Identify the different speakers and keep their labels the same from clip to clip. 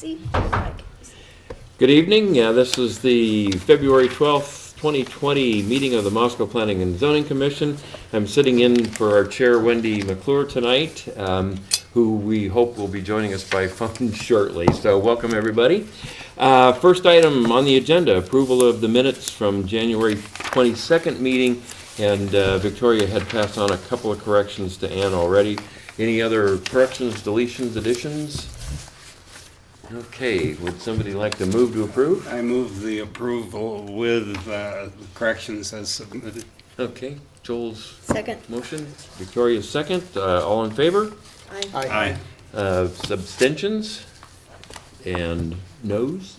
Speaker 1: see. Mike.
Speaker 2: Good evening. This is the February 12th, 2020 meeting of the Moscow Planning and Zoning Commission. I'm sitting in for our chair, Wendy McClure, tonight, who we hope will be joining us by phone shortly. So welcome, everybody. First item on the agenda, approval of the minutes from January 22nd meeting. And Victoria had passed on a couple of corrections to Ann already. Any other corrections, deletions, additions? Okay, would somebody like to move to approve?
Speaker 3: I move the approval with corrections as submitted.
Speaker 2: Okay, Joel's
Speaker 1: Second.
Speaker 2: motion, Victoria's second. All in favor?
Speaker 1: Aye.
Speaker 2: Abstentions? And noes?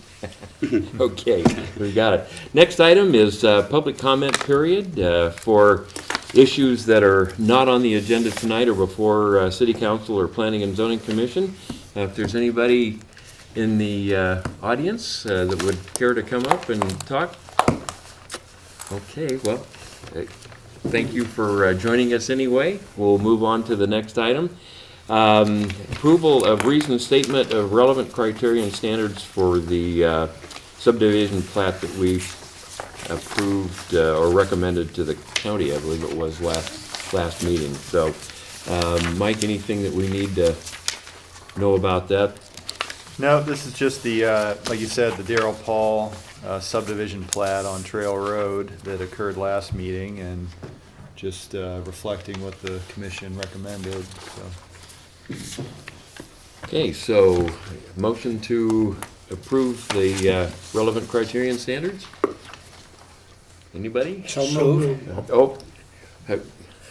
Speaker 2: Okay, we got it. Next item is public comment period for issues that are not on the agenda tonight or before City Council or Planning and Zoning Commission. If there's anybody in the audience that would care to come up and talk? Okay, well, thank you for joining us anyway. We'll move on to the next item. Approval of reasoned statement of relevant criteria and standards for the subdivision plat that we approved or recommended to the county, I believe it was last meeting. So, Mike, anything that we need to know about that?
Speaker 4: No, this is just the, like you said, the Darrell Paul subdivision plat on Trail Road that occurred last meeting, and just reflecting what the commission recommended, so.
Speaker 2: Okay, so motion to approve the relevant criteria and standards? Anybody?
Speaker 3: So moved.
Speaker 2: Oh,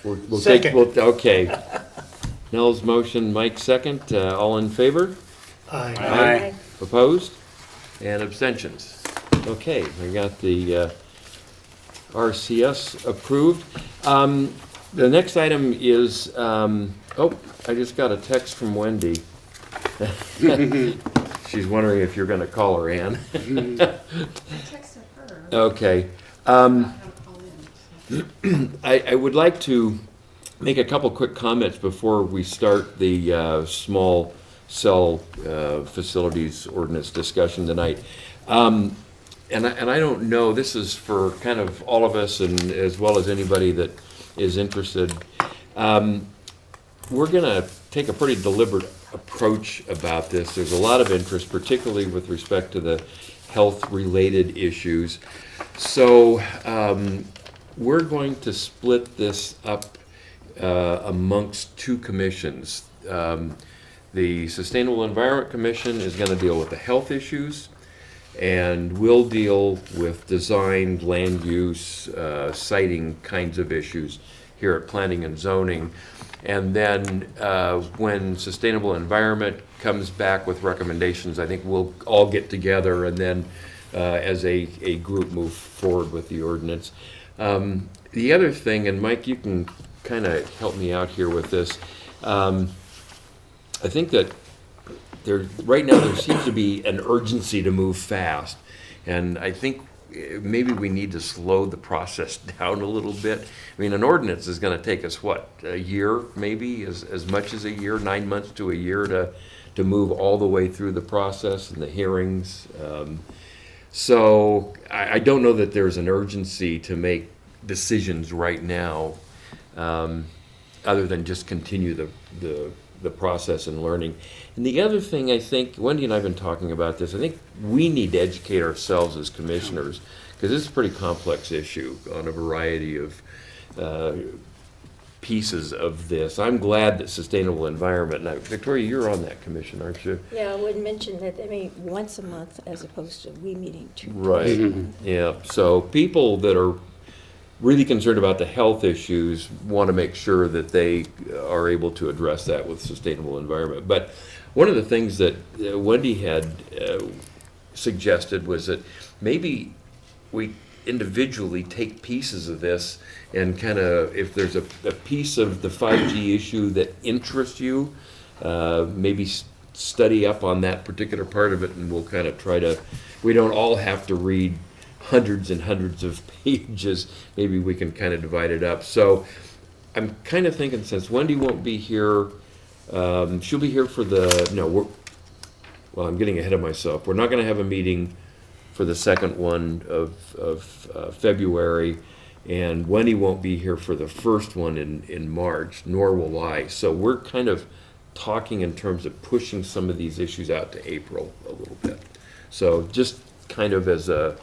Speaker 2: we'll
Speaker 3: Second.
Speaker 2: Okay. Nell's motion, Mike second. All in favor?
Speaker 3: Aye.
Speaker 2: Opposed? And abstentions? Okay, we got the RCS approved. The next item is, I just got a text from Wendy. She's wondering if you're going to call her, Ann.
Speaker 5: I texted her.
Speaker 2: Okay.
Speaker 5: About how to call in.
Speaker 2: I would like to make a couple quick comments before we start the small cell facilities ordinance discussion tonight. And I don't know, this is for kind of all of us and as well as anybody that is interested. We're going to take a pretty deliberate approach about this. There's a lot of interest, particularly with respect to the health-related issues. So we're going to split this up amongst two commissions. The Sustainable Environment Commission is going to deal with the health issues, and we'll deal with design, land use, siting kinds of issues here at Planning and Zoning. And then when Sustainable Environment comes back with recommendations, I think we'll all get together and then as a group move forward with the ordinance. The other thing, and Mike, you can kind of help me out here with this, I think that right now there seems to be an urgency to move fast, and I think maybe we need to slow the process down a little bit. I mean, an ordinance is going to take us, what, a year, maybe, as much as a year, 9 months to a year to move all the way through the process and the hearings. So I don't know that there's an urgency to make decisions right now, other than just continue the process and learning. And the other thing, I think, Wendy and I have been talking about this, I think we need to educate ourselves as commissioners, because this is a pretty complex issue on a variety of pieces of this. I'm glad that Sustainable Environment, now, Victoria, you're on that commission, aren't you?
Speaker 1: Yeah, I would mention that, I mean, once a month as opposed to we meeting two.
Speaker 2: Right, yeah. So people that are really concerned about the health issues want to make sure that they are able to address that with Sustainable Environment. But one of the things that Wendy had suggested was that maybe we individually take pieces of this and kind of, if there's a piece of the 5G issue that interests you, maybe study up on that particular part of it, and we'll kind of try to, we don't all have to read hundreds and hundreds of pages. Maybe we can kind of divide it up. So I'm kind of thinking, since Wendy won't be here, she'll be here for the, no, well, I'm getting ahead of myself. We're not going to have a meeting for the second one of February, and Wendy won't be here for the first one in March, nor will I. So we're kind of talking in terms of pushing some of these issues out to April a little bit. So just kind of as a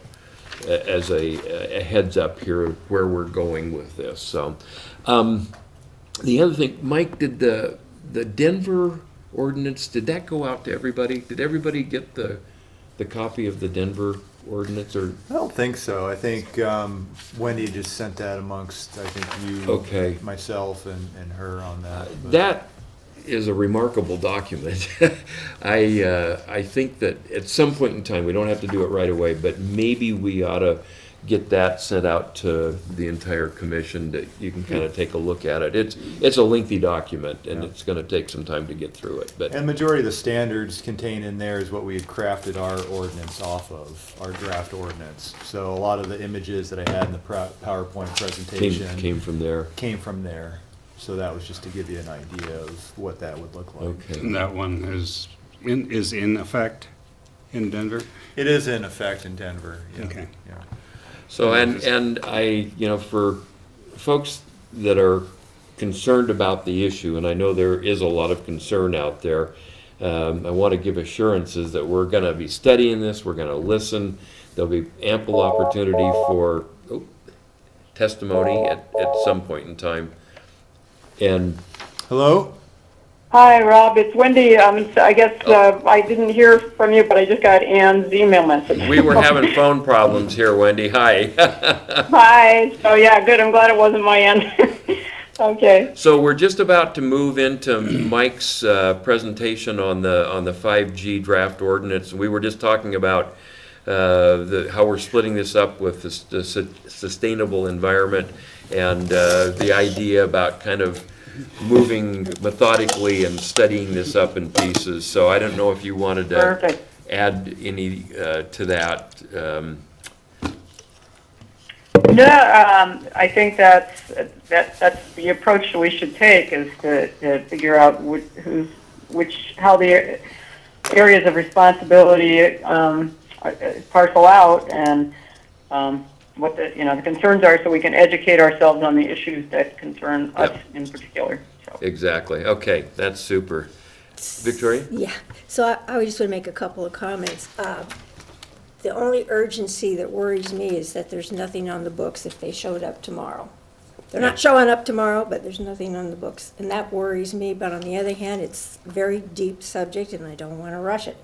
Speaker 2: heads up here of where we're going with this. So the other thing, Mike, did the Denver ordinance, did that go out to everybody? Did everybody get the copy of the Denver ordinance, or?
Speaker 4: I don't think so. I think Wendy just sent that amongst, I think you,
Speaker 2: Okay.
Speaker 4: myself, and her on that. But-
Speaker 2: That is a remarkable document. I think that at some point in time, we don't have to do it right away, but maybe we ought to get that sent out to the entire commission that you can kind of take a look at it. It's a lengthy document, and
Speaker 4: Yeah.
Speaker 2: it's going to take some time to get through it. But
Speaker 4: And majority of the standards contained in there is what we had crafted our ordinance off of, our draft ordinance. So a lot of the images that I had in the PowerPoint presentation
Speaker 2: came from there.
Speaker 4: came from there. So that was just to give you an idea of what that would look like.
Speaker 2: Okay.
Speaker 3: And that one is in effect in Denver?
Speaker 4: It is in effect in Denver, yeah.
Speaker 3: Okay.
Speaker 4: Yeah.
Speaker 2: So, and I, for folks that are concerned about the issue, and I know there is a lot of concern out there, I want to give assurances that we're going to be studying this, we're going to listen, there'll be ample opportunity for testimony at some point in time. And
Speaker 4: Hello?
Speaker 6: Hi, Rob. It's Wendy. I guess I didn't hear from you, but I just got Ann's email message.
Speaker 2: we were having phone problems here, Wendy. Hi.
Speaker 6: Hi. So yeah, good. I'm glad it wasn't my end. Okay.
Speaker 2: So we're just about to move into Mike's presentation on the 5G draft ordinance. We were just talking about how we're splitting this up with the sustainable environment, and the idea about kind of moving methodically and studying this up in pieces. So I don't know if you wanted to
Speaker 6: Perfect.
Speaker 2: add any to that.
Speaker 6: No, I think that's the approach that we should take, is to figure out how the areas of responsibility parcel out, and what the concerns are, so we can educate ourselves on the issues that concern us in particular. So.
Speaker 2: Exactly. Okay, that's super. Victoria?
Speaker 1: Yeah, so I just want to make a couple of comments. The only urgency that worries me is that there's nothing on the books if they showed up tomorrow. They're not showing up tomorrow, but there's nothing on the books, and that worries me. But on the other hand, it's a very deep subject, and I don't want to rush it.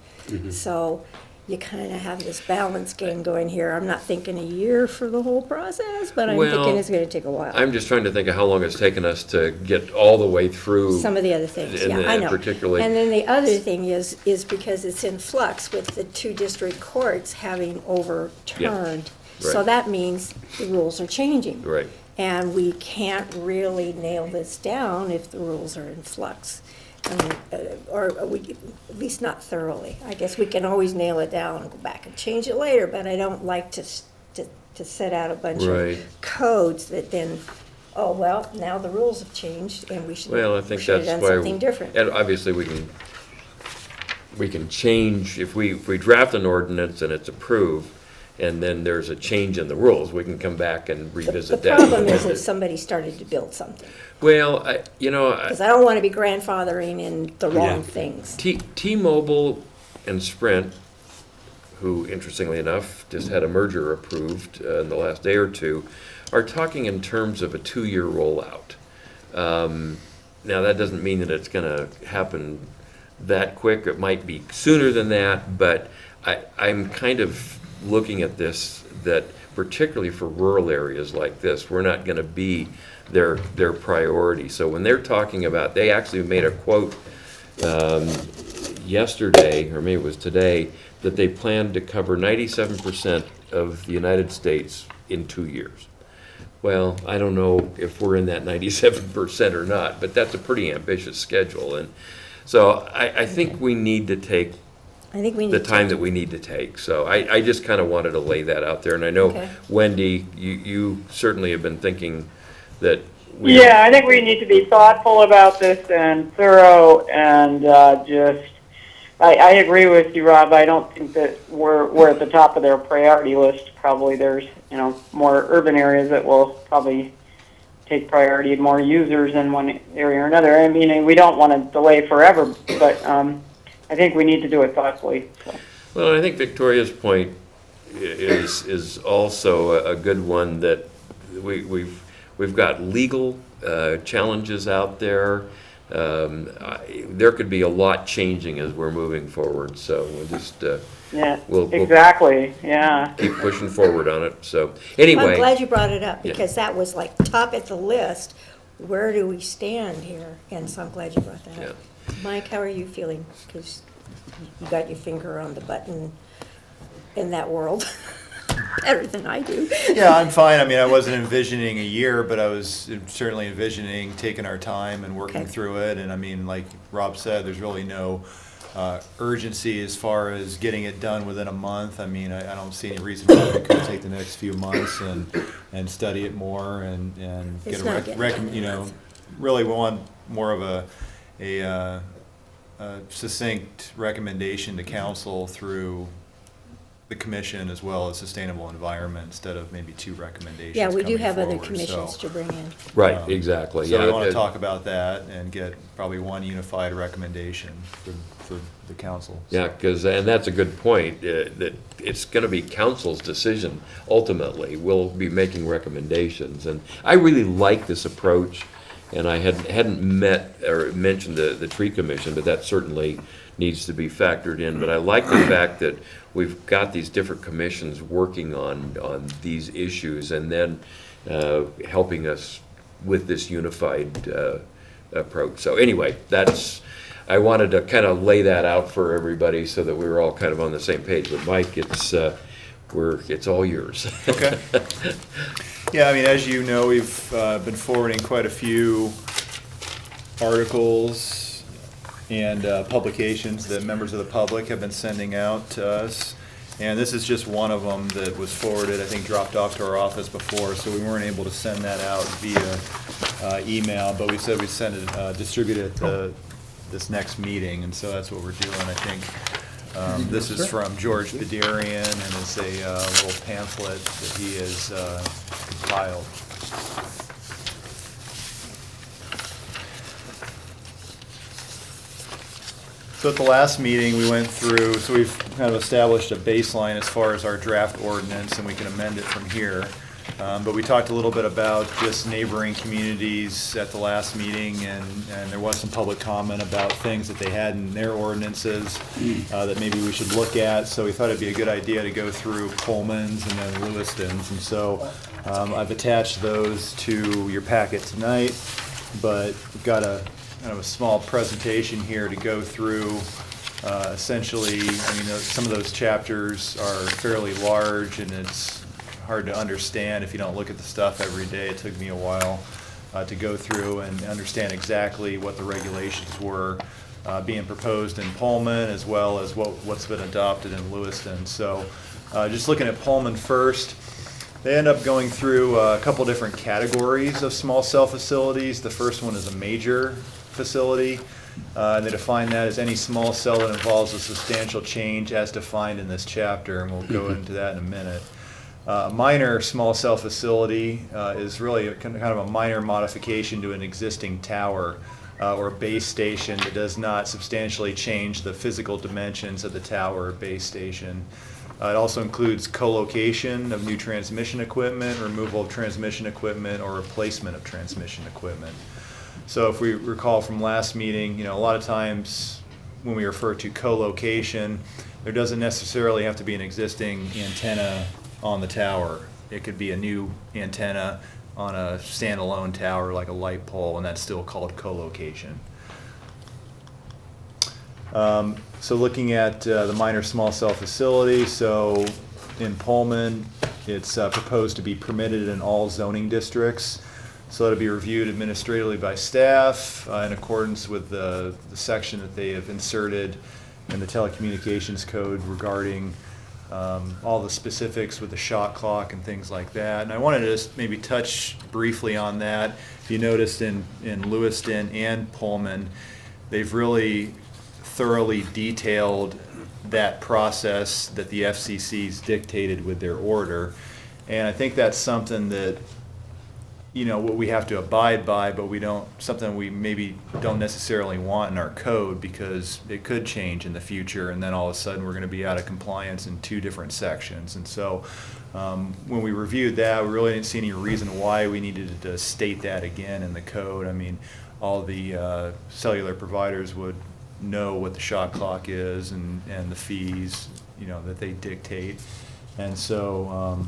Speaker 1: So you kind of have this balance game going here. I'm not thinking a year for the whole process, but I'm thinking it's going to take a while.
Speaker 2: I'm just trying to think of how long it's taken us to get all the way through.
Speaker 1: Some of the other things,
Speaker 2: And
Speaker 1: yeah, I know.
Speaker 2: particularly-
Speaker 1: And then the other thing is because it's in flux with the two district courts having overturned. So
Speaker 2: right.
Speaker 1: that means the rules are changing.
Speaker 2: Right.
Speaker 1: And we can't really nail this down if the rules are in flux. Or we, at least not thoroughly. I guess we can always nail it down and go back and change it later, but I don't like to set out a bunch
Speaker 2: Right.
Speaker 1: of codes that then, oh, well, now the rules have changed and we should
Speaker 2: Well, I think
Speaker 1: have
Speaker 2: that's
Speaker 1: done
Speaker 2: why.
Speaker 1: something different.
Speaker 2: And obviously, we can change, if we draft an ordinance and it's approved, and then there's a change in the rules, we can come back and
Speaker 1: The
Speaker 2: revisit that.
Speaker 1: problem is if somebody started to build something,
Speaker 2: Well,
Speaker 1: because I don't want to be grandfathering in the wrong things.
Speaker 2: T-Mobile and Sprint, who interestingly enough just had a merger approved in the last day or two, are talking in terms of a 2-year rollout. Now, that doesn't mean that it's going to happen that quick. It might be sooner than that, but I'm kind of looking at this, that particularly for rural areas like this, we're not going to be their priority. So when they're talking about, they actually made a quote yesterday, or maybe it was today, that they plan to cover 97% of the United States in 2 years. Well, I don't know if we're in that 97% or not, but that's a pretty ambitious schedule. And so I think we need to take
Speaker 1: I think we need
Speaker 2: the
Speaker 1: to.
Speaker 2: time that we need to take. So I just kind of wanted to lay that out there. And I know,
Speaker 1: Okay.
Speaker 2: Wendy, you certainly have been thinking that
Speaker 6: Yeah, I think we need to be thoughtful about this and thorough, and just I agree with you, Rob. I don't think that we're at the top of their priority list. Probably there's, more urban areas that will probably take priority, more users in one area or another. I mean, we don't want to delay forever, but I think we need to do it thoughtfully. So.
Speaker 2: Well, I think Victoria's point is also a good one, that we've got legal challenges out there. There could be a lot changing as we're moving forward, so we'll just
Speaker 6: Yeah,
Speaker 2: we'll
Speaker 6: exactly. Yeah.
Speaker 2: keep pushing forward on it. So
Speaker 1: I'm
Speaker 2: anyway,
Speaker 1: glad you brought it up,
Speaker 2: Yeah.
Speaker 1: because that was like top at the list. Where do we stand here? And so I'm glad you brought that up. Mike, how are you feeling? Because you got your finger on the button in that world better than I do.
Speaker 4: Yeah, I'm fine. I mean, I wasn't envisioning a year, but I was certainly envisioning taking our time and working
Speaker 1: Okay.
Speaker 4: through it. And I mean, like Rob said, there's really no urgency as far as getting it done within a month. I mean, I don't see any reason why we couldn't take the next few months and study it more and
Speaker 1: It's
Speaker 4: get
Speaker 1: not
Speaker 4: a
Speaker 1: getting
Speaker 4: really we want more of a succinct recommendation to council through the commission as well as sustainable environment, instead of maybe two recommendations.
Speaker 1: Yeah, we do
Speaker 4: coming
Speaker 1: have other
Speaker 4: forward.
Speaker 1: commissions
Speaker 4: So,
Speaker 1: to bring in.
Speaker 2: right, exactly.
Speaker 4: So we
Speaker 2: yeah,
Speaker 4: want to
Speaker 2: it-
Speaker 4: talk about that and get probably one unified recommendation for the council. So-
Speaker 2: Yeah, because, and that's a good point, that it's going to be council's decision ultimately. We'll be making recommendations, and I really like this approach, and I hadn't met or mentioned the tree commission, but that certainly needs to be factored in. But I like the fact that we've got these different commissions working on these issues, and then helping us with this unified approach. So anyway, I wanted to kind of lay that out for everybody so that we were all kind of on the same page. But Mike, it's all yours.
Speaker 4: Okay. Yeah, I mean, as you know, we've been forwarding quite a few articles and publications that members of the public have been sending out to us. And this is just one of them that was forwarded, I think dropped off to our office before, so we weren't able to send that out via email, but we said we'd send it, distribute it this next meeting, and so that's what we're doing, I think. This is from George Bedarian, and it's a little pamphlet that he has compiled. So at the last meeting, we went through, so we've kind of established a baseline as far as our draft ordinance, and we can amend it from here. But we talked a little bit about just neighboring communities at the last meeting, and there was some public comment about things that they had in their ordinances that maybe we should look at. So we thought it'd be a good idea to go through Coleman's and then Lewiston's. And so I've attached those to your packet tonight, but we've got a kind of a small presentation here to go through. Essentially, I mean, some of those chapters are fairly large, and it's hard to understand if you don't look at the stuff every day. It took me a while to go through and understand exactly what the regulations were being proposed in Pullman, as well as what's been adopted in Lewiston. So just looking at Pullman first, they end up going through a couple different categories of small cell facilities. The first one is a major facility. And they define that as any small cell that involves a substantial change as defined in this chapter, and we'll go into that in a minute. A minor small cell facility is really kind of a minor modification to an existing tower or base station that does not substantially change the physical dimensions of the tower or base station. It also includes co-location of new transmission equipment, removal of transmission equipment, or replacement of transmission equipment. So if we recall from last meeting, a lot of times when we refer to co-location, there doesn't necessarily have to be an existing antenna on the tower. It could be a new antenna on a standalone tower like a light pole, and that's still called co-location. So looking at the minor small cell facility, so in Pullman, it's proposed to be permitted in all zoning districts. So that'll be reviewed administratively by staff in accordance with the section that they have inserted in the telecommunications code regarding all the specifics with the shot clock and things like that. And I wanted to just maybe touch briefly on that. If you noticed in Lewiston and Pullman, they've really thoroughly detailed that process that the FCC's dictated with their order. And I think that's something that, what we have to abide by, but something we maybe don't necessarily want in our code, because it could change in the future, and then all of a sudden we're going to be out of compliance in two different sections. And so when we reviewed that, we really didn't see any reason why we needed to state that again in the code. I mean, all the cellular providers would know what the shot clock is and the fees, that they dictate. And so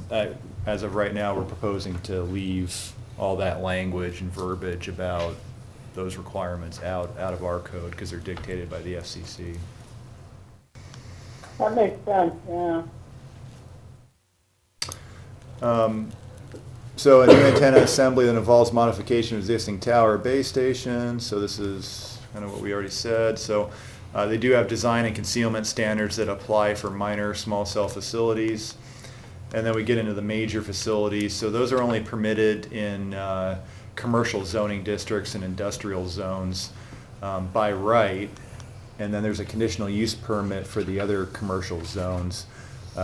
Speaker 4: as of right now, we're proposing to leave all that language and verbiage about those requirements out of our code, because they're dictated by the FCC.
Speaker 6: That makes sense, yeah.
Speaker 4: So a new antenna assembly that involves modification of existing tower or base station. So this is kind of what we already said. So they do have design and concealment standards that apply for minor small cell facilities. And then we get into the major facilities. So those are only permitted in commercial zoning districts and industrial zones by right. And then there's a conditional use permit for the other commercial zones,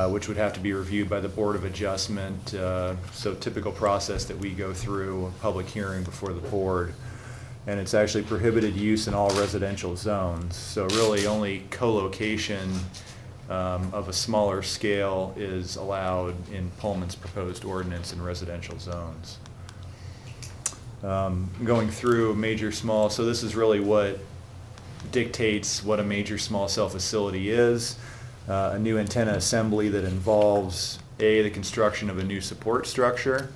Speaker 4: which would have to be reviewed by the Board of Adjustment. So typical process that we go through, a public hearing before the board. And it's actually prohibited use in all residential zones. So really only co-location of a smaller scale is allowed in Pullman's proposed ordinance in residential zones. Going through major small, so this is really what dictates what a major small cell facility is. A new antenna assembly that involves the construction of a new support structure.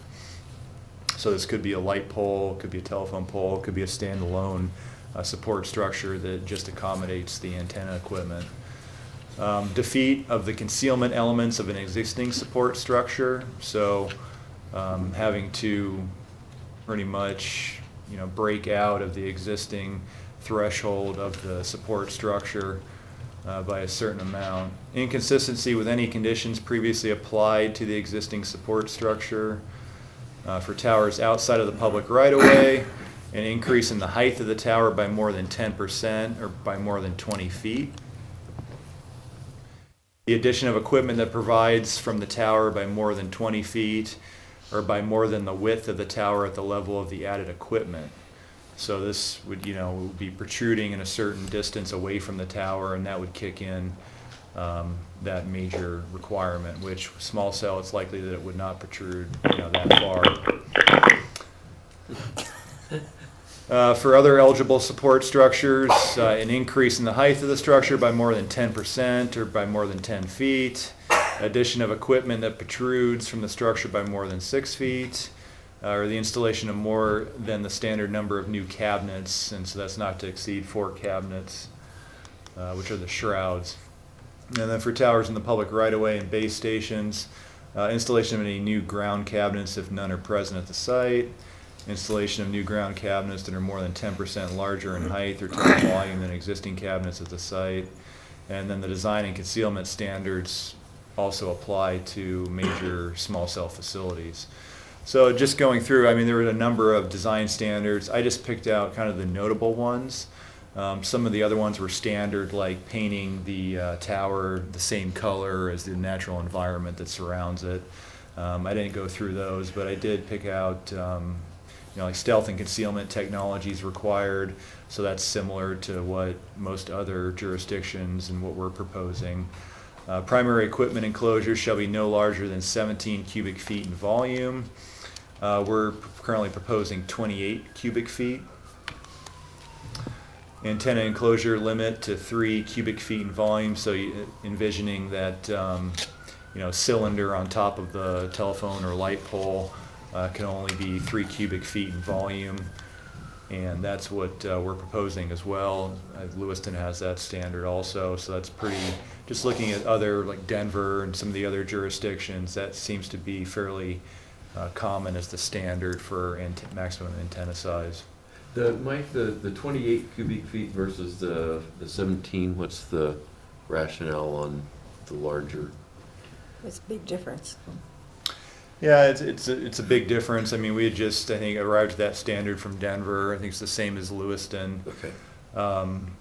Speaker 4: So this could be a light pole, could be a telephone pole, could be a standalone support structure that just accommodates the antenna equipment. Defeat of the concealment elements of an existing support structure. So having to pretty much break out of the existing threshold of the support structure by a certain amount. Inconsistency with any conditions previously applied to the existing support structure. For towers outside of the public right-of-way, an increase in the height of the tower by more than 10% or by more than 20 feet. The addition of equipment that provides from the tower by more than 20 feet or by more than the width of the tower at the level of the added equipment. So this would, would be protruding in a certain distance away from the tower, and that would kick in that major requirement, which small cell, it's likely that it would not protrude that far. For other eligible support structures, an increase in the height of the structure by more than 10% or by more than 10 feet. Addition of equipment that protrudes from the structure by more than 6 feet. Or the installation of more than the standard number of new cabinets, and so that's not to exceed 4 cabinets, which are the shrouds. And then for towers in the public right-of-way and base stations, installation of any new ground cabinets if none are present at the site. Installation of new ground cabinets that are more than 10% larger in height or total volume than existing cabinets at the site. And then the design and concealment standards also apply to major small cell facilities. So just going through, there were a number of design standards. I just picked out kind of the notable ones. Some of the other ones were standard, like painting the tower the same color as the natural environment that surrounds it. I didn't go through those, but I did pick out, like stealth and concealment technologies required. So that's similar to what most other jurisdictions and what we're proposing. Primary equipment enclosures shall be no larger than 17 cubic feet in volume. We're currently proposing 28 cubic feet. Antenna enclosure limit to 3 cubic feet in volume, so envisioning that cylinder on top of the telephone or light pole can only be 3 cubic feet in volume, and that's what we're proposing as well. Lewiston has that standard also, so that's pretty, just looking at other, like Denver and some of the other jurisdictions, that seems to be fairly common as the standard for maximum antenna size.
Speaker 2: Mike, the 28 cubic feet versus the 17, what's the rationale on the larger?
Speaker 1: It's a big difference.
Speaker 4: Yeah, it's a big difference. We had just, I think, arrived at that standard from Denver. I think it's the same as Lewiston.
Speaker 2: Okay.
Speaker 4: Um,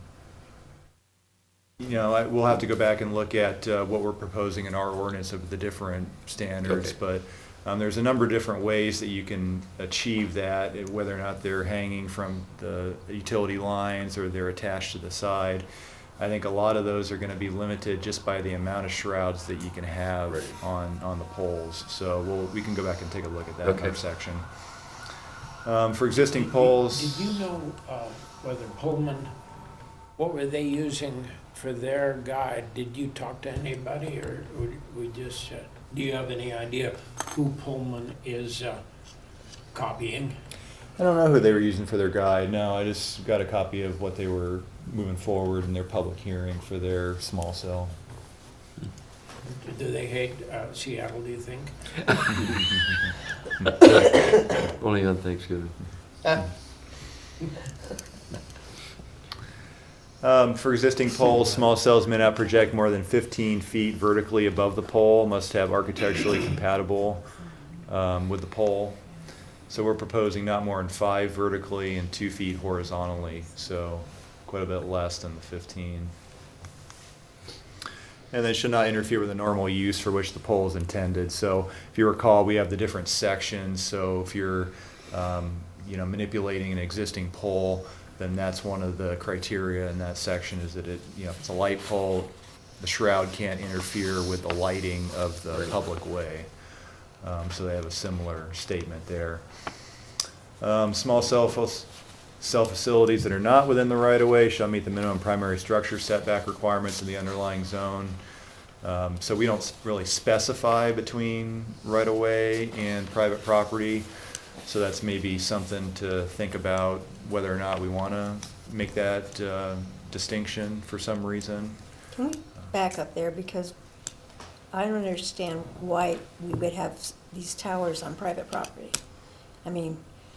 Speaker 4: we'll have to go back and look at what we're proposing in our ordinance of the different standards,
Speaker 2: Okay.
Speaker 4: but there's a number of different ways that you can achieve that, whether or not they're hanging from the utility lines or they're attached to the side. I think a lot of those are going to be limited just by the amount of shrouds that you can have
Speaker 2: Right.
Speaker 4: on the poles. So we can go back and take a look at that in
Speaker 2: Okay.
Speaker 4: our section. For existing poles.
Speaker 7: Did you know whether Pullman, what were they using for their guide? Did you talk to anybody, or we just, do you have any idea who Pullman is copying?
Speaker 4: I don't know who they were using for their guide. No, I just got a copy of what they were moving forward in their public hearing for their small cell.
Speaker 7: Do they hate Seattle, do you think?
Speaker 2: Only on Thanksgiving.
Speaker 4: For existing poles, small cells may not project more than 15 feet vertically above the pole, must have architecturally compatible with the pole. So we're proposing not more than 5 vertically and 2 feet horizontally, so quite a bit less than the 15. And they should not interfere with the normal use for which the pole is intended. So if you recall, we have the different sections. So if you're manipulating an existing pole, then that's one of the criteria in that section, is that if it's a light pole, the shroud can't interfere with the lighting of the public way. So they have a similar statement there. Small cell facilities that are not within the right-of-way shall meet the minimum primary structure setback requirements of the underlying zone. So we don't really specify between right-of-way and private property. So that's maybe something to think about, whether or not we want to make that distinction for some reason.
Speaker 1: Can we back up there, because I don't understand why we would have these towers on private property. I mean,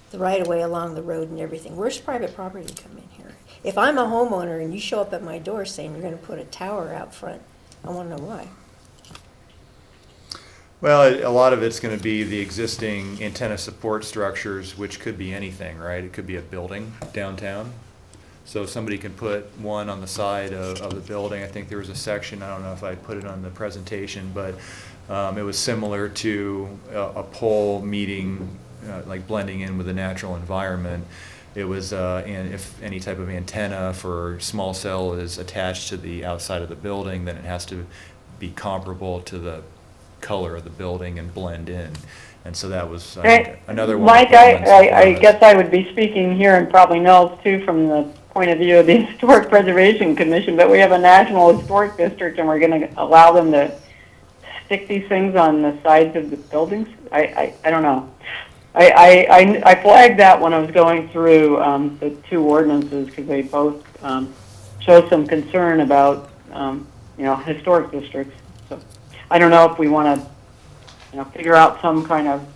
Speaker 1: the right-of-way along the road and everything. Where's private property come in here? If I'm a homeowner and you show up at my door saying you're gonna put a tower out front, I wanna know why.
Speaker 4: Well, a lot of it's going to be the existing antenna support structures, which could be anything, right? It could be a building downtown. So somebody can put one on the side of the building. I think there was a section, I don't know if I put it on the presentation, but it was similar to a pole meeting, like blending in with the natural environment. It was, and if any type of antenna for small cell is attached to the outside of the building, then it has to be comparable to the color of the building and blend in. And so that was another one.
Speaker 6: Mike, I guess I would be speaking here, and probably Nels too, from the point of view of the Historic Preservation Commission, but we have a National Historic District, and we're going to allow them to stick these things on the sides of the buildings? I don't know. I flagged that when I was going through the two ordinances, because they both show some concern about historic districts. So I don't know if we want to figure out some kind of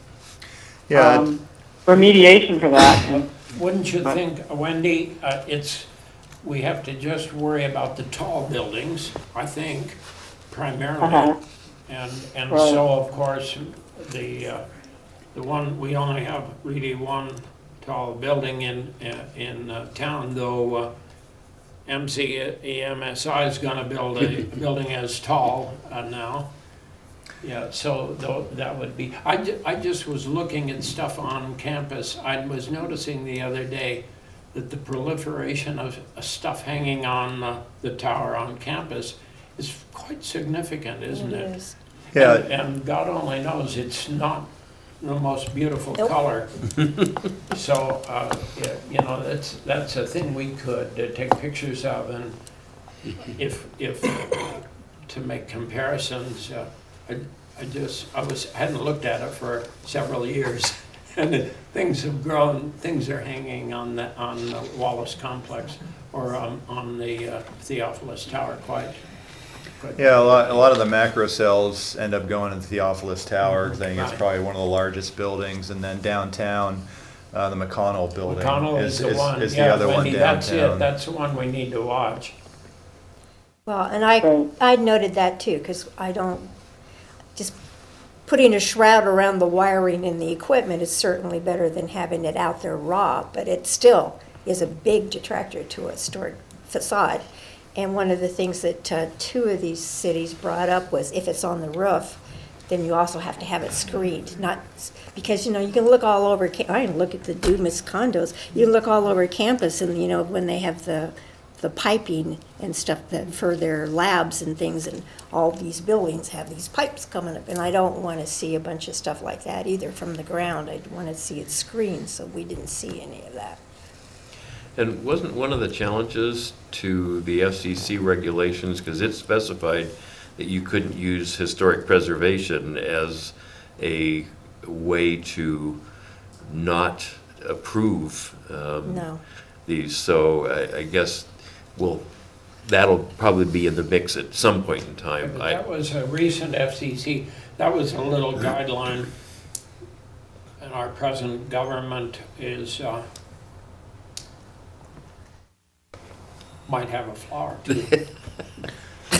Speaker 6: remediation for that. And,
Speaker 7: Wouldn't you think, Wendy, we have to just worry about the tall buildings, I think, primarily. And
Speaker 6: Right.
Speaker 7: so, of course, the one, we only have really one tall building in town, though EMSI is gonna build a building as tall now. Yeah, so that would be, I just was looking at stuff on campus. I was noticing the other day that the proliferation of stuff hanging on the tower on campus is quite significant, isn't it?
Speaker 1: is.
Speaker 4: Yeah.
Speaker 7: And God only knows it's not the most beautiful
Speaker 1: Nope.
Speaker 7: color. So, that's a thing we could take pictures of, and if to make comparisons, hadn't looked at it for several years, and things have grown. Things are hanging on the Wallace complex or on the Theophilus Tower quite.
Speaker 4: Yeah, a lot of the macro cells end up going in Theophilus Tower. I think it's
Speaker 7: Right.
Speaker 4: probably one of the largest buildings, and then downtown, the McConnell building
Speaker 7: McConnell is the one.
Speaker 4: is the
Speaker 7: Yeah,
Speaker 4: other one
Speaker 7: Wendy, that's it.
Speaker 4: downtown.
Speaker 7: That's the one we need to watch.
Speaker 1: Well, and I noted that too, because I don't, just putting a shroud around the wiring and the equipment is certainly better than having it out there raw, but it still is a big detractor to a historic facade. And one of the things that two of these cities brought up was if it's on the roof, then you also have to have it screened, not, because, you know, you can look all over, I can look at the Dumas condos, you can look all over campus and, you know, when they have the piping and stuff that for their labs and things, and all these buildings have these pipes coming up, and I don't want to see a bunch of stuff like that either from the ground. I want to see it screened, so we didn't see any of that.
Speaker 2: And wasn't one of the challenges to the FCC regulations, because it specified that you couldn't use historic preservation as a way to not approve
Speaker 1: No.
Speaker 2: these, so I guess, well, that'll probably be in the mix at some point in time.
Speaker 7: But that was a recent FCC, that was a little guideline, and our present government is, might have a flaw or two.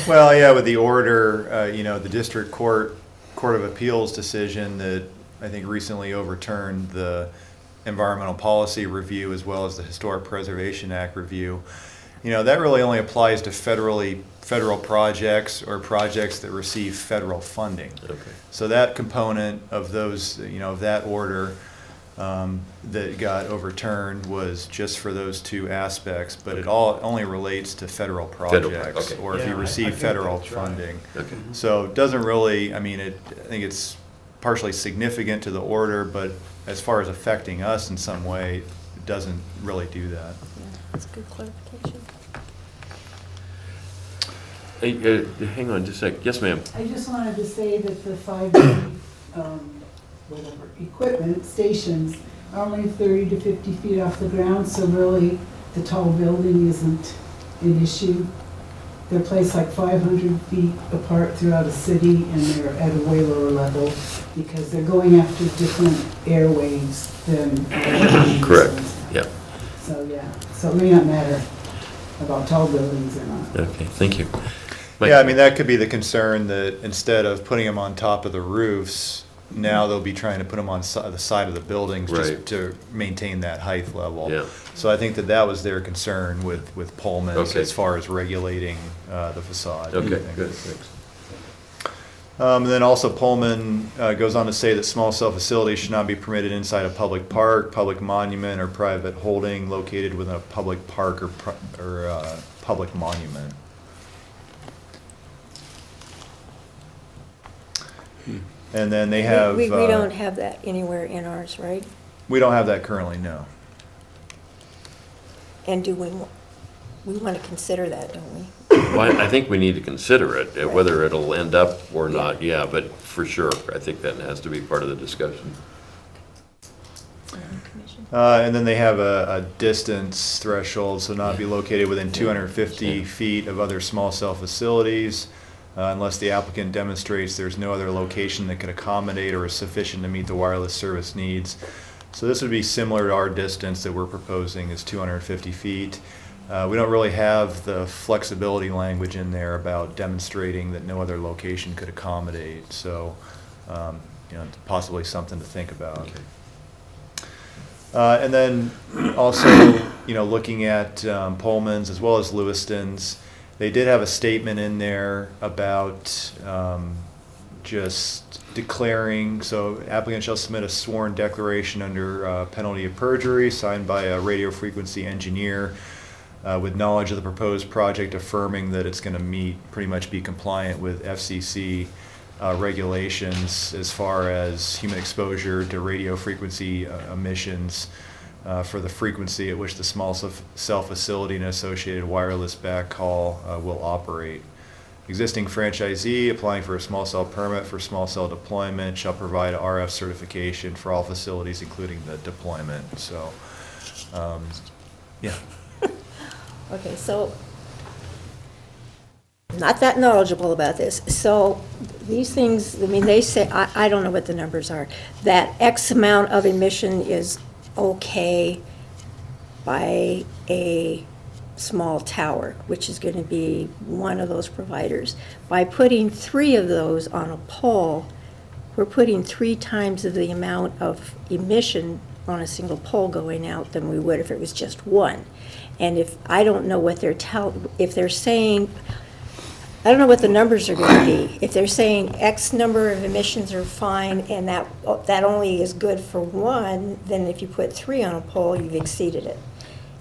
Speaker 4: Well, yeah, with the order, you know, the district court of appeals decision that I think recently overturned the environmental policy review as well as the Historic Preservation Act review, you know, that really only applies to federal projects or projects that receive federal funding.
Speaker 2: Okay.
Speaker 4: So that component of those, you know, of that order that got overturned was just for those two aspects, but it all only relates to federal projects,
Speaker 2: okay.
Speaker 4: or if
Speaker 7: Yeah,
Speaker 4: you
Speaker 7: I
Speaker 4: receive
Speaker 7: think
Speaker 4: federal
Speaker 7: that's right.
Speaker 4: funding.
Speaker 2: Okay.
Speaker 4: So it doesn't really, I mean, I think it's partially significant to the order, but as far as affecting us in some way, it doesn't really do that.
Speaker 1: Yeah, that's a good clarification.
Speaker 2: Hey, hang on just a sec. Yes, ma'am.
Speaker 8: I just wanted to say that the 5 whatever, equipment stations are only 30 to 50 feet off the ground, so really the tall building isn't an issue. They're placed like 500 feet apart throughout a city, and they're at a way lower level because they're going after different airwaves than.
Speaker 2: Correct. Yeah.
Speaker 8: So, yeah, so it may not matter about tall buildings or not.
Speaker 2: Okay, thank you. Mike?
Speaker 4: Yeah, I mean, that could be the concern, that instead of putting them on top of the roofs, now they'll be trying to put them on the side of the buildings
Speaker 2: Right.
Speaker 4: just to maintain that height level.
Speaker 2: Yeah.
Speaker 4: So I think that was their concern with Pullman's
Speaker 2: Okay.
Speaker 4: as far as regulating the facade.
Speaker 2: Okay, good, thanks.
Speaker 4: And then also Pullman goes on to say that small cell facilities should not be permitted inside a public park, public monument, or private holding located within a public park or public monument. And then they have.
Speaker 1: We don't have that anywhere in ours, right?
Speaker 4: We don't have that currently, no.
Speaker 1: And do we want to consider that, don't we?
Speaker 2: Well, I think we need to consider it, whether it'll end up or not, yeah, but for sure, I think that has to be part of the discussion.
Speaker 4: And then they have a distance threshold, so not be located within 250 feet of other small cell facilities, unless the applicant demonstrates there's no other location that can accommodate or is sufficient to meet the wireless service needs. So this would be similar to our distance that we're proposing is 250 feet. We don't really have the flexibility language in there about demonstrating that no other location could accommodate, so you know, possibly something to think about. And then also, you know, looking at Pullman's as well as Lewiston's, they did have a statement in there about just declaring, so applicant shall submit a sworn declaration under penalty of perjury signed by a radio frequency engineer with knowledge of the proposed project, affirming that it's going to pretty much be compliant with FCC regulations as far as human exposure to radio frequency emissions for the frequency at which the small cell facility and associated wireless backhaul will operate. Existing franchisee applying for a small cell permit for small cell deployment shall provide RF certification for all facilities, including the deployment. So, yeah.
Speaker 1: Okay, so, not that knowledgeable about this. So, these things, I mean, they say, I don't know what the numbers are, that X amount of emission is okay by a small tower, which is going to be one of those providers. By putting 3 of those on a pole, we're putting 3 times of the amount of emission on a single pole going out than we would if it was just one. And if, I don't know what if they're saying, I don't know what the numbers are gonna be. If they're saying X number of emissions are fine and that only is good for one, then if you put 3 on a pole, you've exceeded it.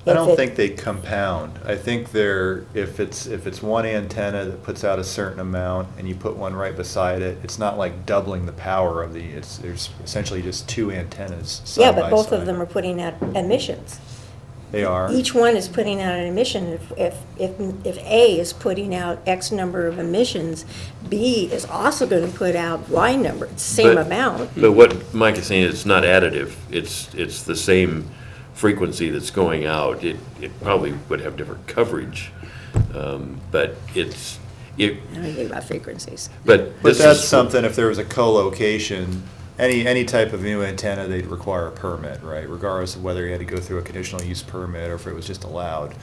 Speaker 4: I
Speaker 1: If
Speaker 4: don't
Speaker 1: it-
Speaker 4: think they compound. I think if it's one antenna that puts out a certain amount and you put one right beside it, it's not like doubling the power of there's essentially just 2 antennas side
Speaker 1: Yeah,
Speaker 4: by
Speaker 1: but both of
Speaker 4: side.
Speaker 1: them are putting out emissions.
Speaker 4: They are.
Speaker 1: Each one is putting out an emission. If A is putting out X number of emissions, B is also going to put out Y number, it's the same
Speaker 2: But-
Speaker 1: amount.
Speaker 2: But what Mike is saying, it's not additive. It's the same frequency that's going out. It probably would have different coverage, but
Speaker 1: I don't think about frequencies.
Speaker 2: but
Speaker 4: But
Speaker 2: this
Speaker 4: that's
Speaker 2: is.
Speaker 4: something, if there was a co-location, any type of new antenna, they'd require a permit, right? Regardless of whether you had to go through a conditional use permit or if it was just allowed.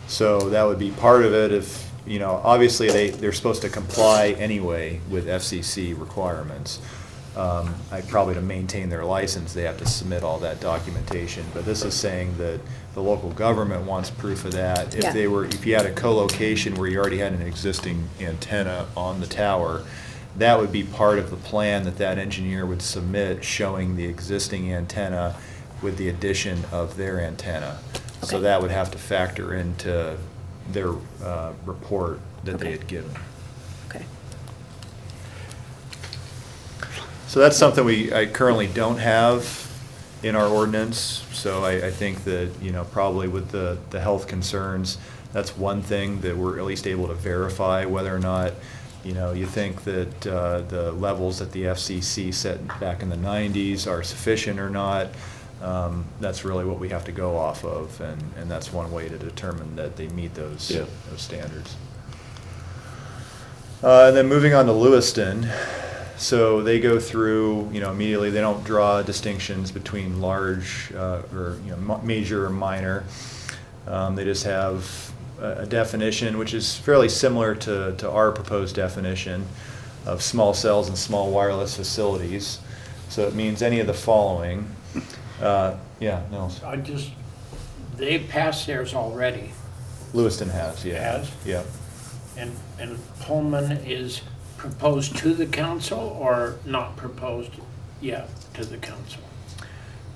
Speaker 4: So that would be part of it if, obviously they're supposed to comply anyway with FCC requirements. Probably to maintain their license, they have to submit all that documentation. But this is saying that the local government wants proof of that.
Speaker 1: Yeah.
Speaker 4: If you had a co-location where you already had an existing antenna on the tower, that would be part of the plan that engineer would submit showing the existing antenna with the addition of their antenna. So
Speaker 1: Okay.
Speaker 4: that would have to factor into their report that they
Speaker 1: Okay.
Speaker 4: had given.
Speaker 1: Okay.
Speaker 4: So that's something I currently don't have in our ordinance, so I think that, probably with the health concerns, that's one thing that we're at least able to verify whether or not, you think that the levels that the FCC set back in the 90s are sufficient or not. That's really what we have to go off of, and that's one way to determine that they meet those
Speaker 2: Yeah.
Speaker 4: standards. And then moving on to Lewiston. So they go through, immediately, they don't draw distinctions between large or, major or minor. They just have a definition, which is fairly similar to our proposed definition of small cells and small wireless facilities. So it means any of the following. Yeah, no,
Speaker 7: They passed theirs already,
Speaker 4: Lewiston has, yeah.
Speaker 7: Has?
Speaker 4: Yeah.
Speaker 7: and Pullman is proposed to the council or not proposed yet to the council?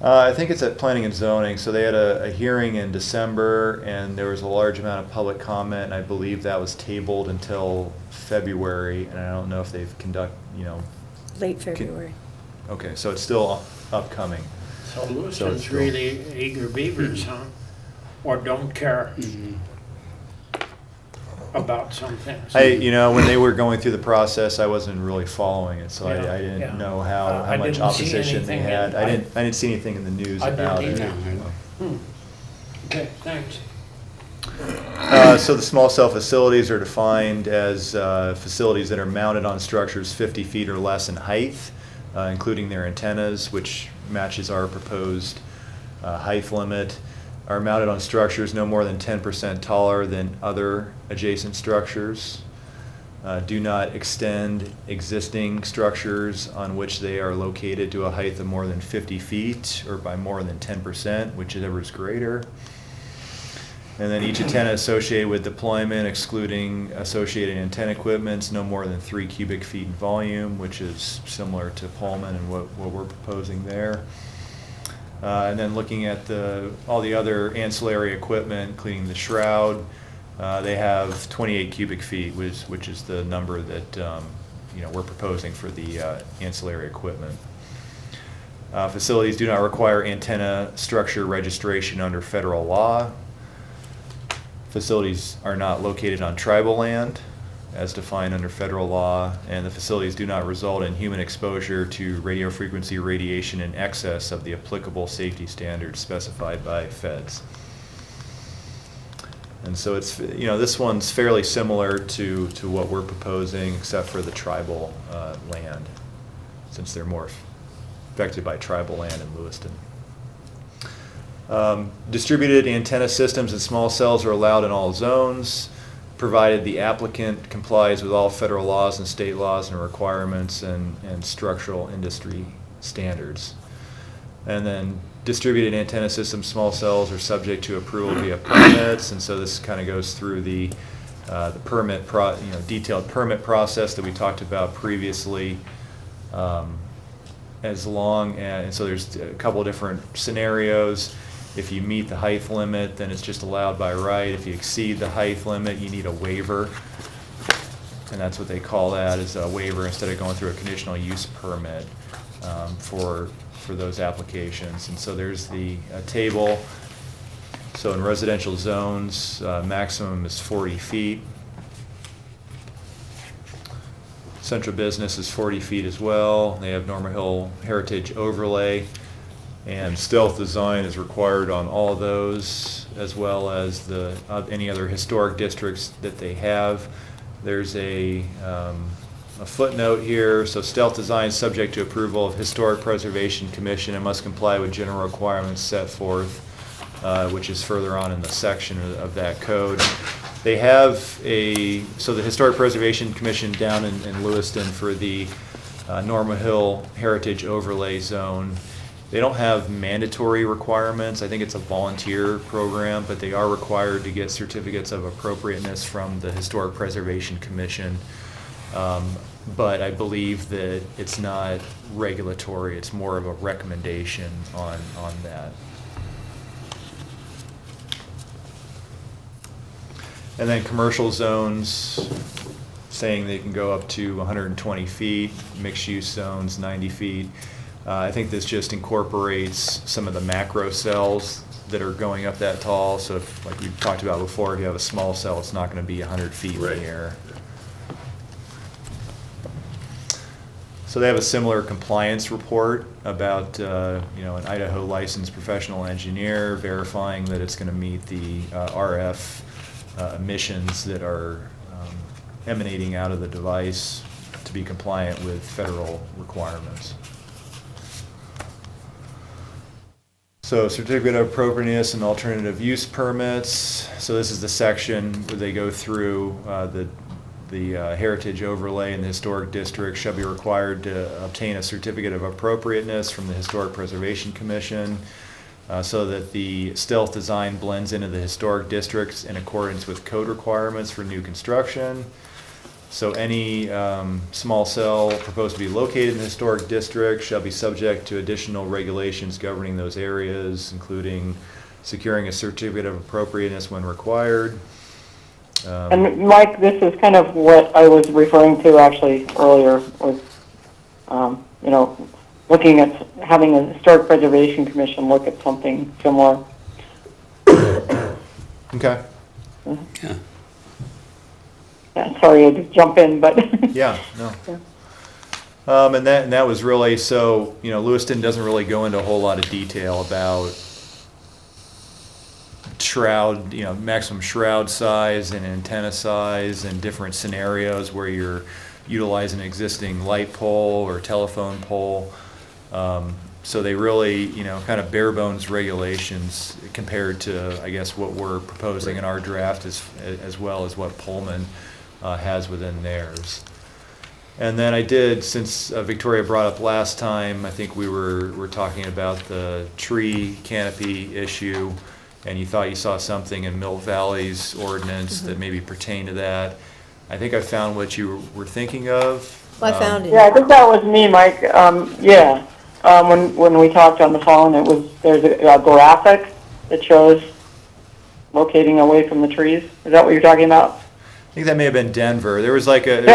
Speaker 4: I think it's at Planning and Zoning, so they had a hearing in December, and there was a large amount of public comment, and I believe that was tabled until February, and I don't know if they've
Speaker 1: Late February.
Speaker 4: okay, so it's still upcoming.
Speaker 7: So
Speaker 4: So
Speaker 7: Lewiston's
Speaker 4: it's
Speaker 7: really eager beavers, huh? Or don't care about some things?
Speaker 4: When they were going through the process, I wasn't really following it, so
Speaker 7: Yeah,
Speaker 4: I didn't
Speaker 7: yeah.
Speaker 4: know how
Speaker 7: I
Speaker 4: much
Speaker 7: didn't see
Speaker 4: opposition they
Speaker 7: anything
Speaker 4: had.
Speaker 7: in-
Speaker 4: I didn't see anything in the news
Speaker 7: I
Speaker 4: about
Speaker 7: didn't
Speaker 4: it.
Speaker 7: either. Okay, thanks.
Speaker 4: So the small cell facilities are defined as facilities that are mounted on structures 50 feet or less in height, including their antennas, which matches our proposed height limit, are mounted on structures no more than 10% taller than other adjacent structures, do not extend existing structures on which they are located to a height of more than 50 feet or by more than 10%, whichever is greater. And then each antenna associated with deployment, excluding associated antenna equipment, is no more than 3 cubic feet in volume, which is similar to Pullman and what we're proposing there. And then looking at all the other ancillary equipment, including the shroud, they have 28 cubic feet, which is the number that we're proposing for the ancillary equipment. Facilities do not require antenna structure registration under federal law. Facilities are not located on tribal land, as defined under federal law, and the facilities do not result in human exposure to radio frequency radiation in excess of the applicable safety standards specified by feds. And so it's, this one's fairly similar to what we're proposing, except for the tribal land, since they're more affected by tribal land in Lewiston. Distributed antenna systems and small cells are allowed in all zones, provided the applicant complies with all federal laws and state laws and requirements and structural industry standards. And then distributed antenna system small cells are subject to approval via permits, and so this kind of goes through the permit detailed permit process that we talked about previously. And so there's a couple of different scenarios. If you meet the height limit, then it's just allowed by right. If you exceed the height limit, you need a waiver. And that's what they call that, is a waiver instead of going through a conditional use permit for those applications. And so there's the table. So in residential zones, maximum is 40 feet. Central business is 40 feet as well. They have Norma Hill Heritage Overlay, and stealth design is required on all of those, as well as any other historic districts that they have. There's a footnote here. So stealth design is subject to approval of Historic Preservation Commission and must comply with general requirements set forth, which is further on in the section of that code. They have so the Historic Preservation Commission down in Lewiston for the Norma Hill Heritage Overlay Zone, they don't have mandatory requirements. I think it's a volunteer program, but they are required to get certificates of appropriateness from the Historic Preservation Commission. But I believe that it's not regulatory, it's more of a recommendation on that. And then commercial zones, saying they can go up to 120 feet, mixed-use zones 90 feet. I think this just incorporates some of the macro cells that are going up that tall. So if, like we talked about before, if you have a small cell, it's not going to be 100 feet in the air. So they have a similar compliance report about an Idaho licensed professional engineer verifying that it's going to meet the RF emissions that are emanating out of the device to be compliant with federal requirements. So certificate of appropriateness and alternative use permits. So this is the section where they go through the heritage overlay in the historic district shall be required to obtain a certificate of appropriateness from the Historic Preservation Commission so that the stealth design blends into the historic districts in accordance with code requirements for new construction. So any small cell proposed to be located in the historic district shall be subject to additional regulations governing those areas, including securing a certificate of appropriateness when required.
Speaker 6: And Mike, this is kind of what I was referring to actually earlier, was, looking at having a Historic Preservation Commission look at something similar.
Speaker 4: Okay.
Speaker 3: Yeah.
Speaker 6: Yeah, sorry, I just jump in, but.
Speaker 4: Yeah, no. And that was really, so, Lewiston doesn't really go into a whole lot of detail about shroud, maximum shroud size and antenna size and different scenarios where you're utilizing an existing light pole or telephone pole. So they really, kind of bare bones regulations compared to, I guess, what we're proposing in our draft as well as what Pullman has within theirs. And then I did, since Victoria brought up last time, I think we were talking about the tree canopy issue, and you thought you saw something in Mill Valley's ordinance that maybe pertained to that. I think I found what you were thinking of.
Speaker 1: I found it.
Speaker 6: Yeah, I think that was me, Mike. When we talked on the phone, there's a graphic that shows locating away from the trees. Is that what you're talking about?
Speaker 4: I think that may have been Denver. There was like there's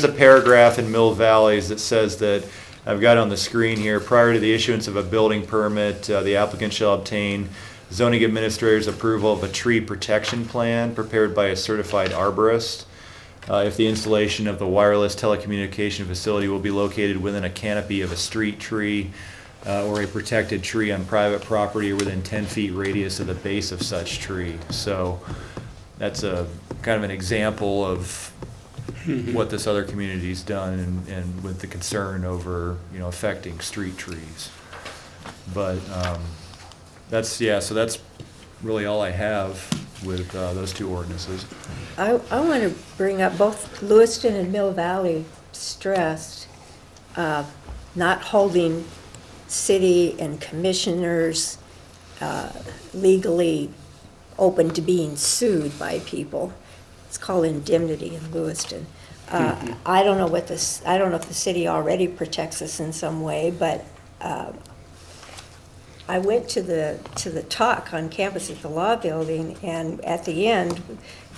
Speaker 4: a paragraph in Mill Valleys that says that, I've got it on the screen here, prior to the issuance of a building permit, the applicant shall obtain zoning administrator's approval of a tree protection plan prepared by a certified arborist. If the installation of the wireless telecommunication facility will be located within a canopy of a street tree or a protected tree on private property or within 10 feet radius of the base of such tree. So that's a kind of an example of what this other community's done and with the concern over, affecting street trees. But so that's really all I have with those two ordinances.
Speaker 1: I want to bring up both Lewiston and Mill Valley stressed not holding city and commissioners legally open to being sued by people. It's called indemnity in Lewiston. I don't know what this, I don't know if the city already protects us in some way, but I went to the talk on campus at the law building, and at the end,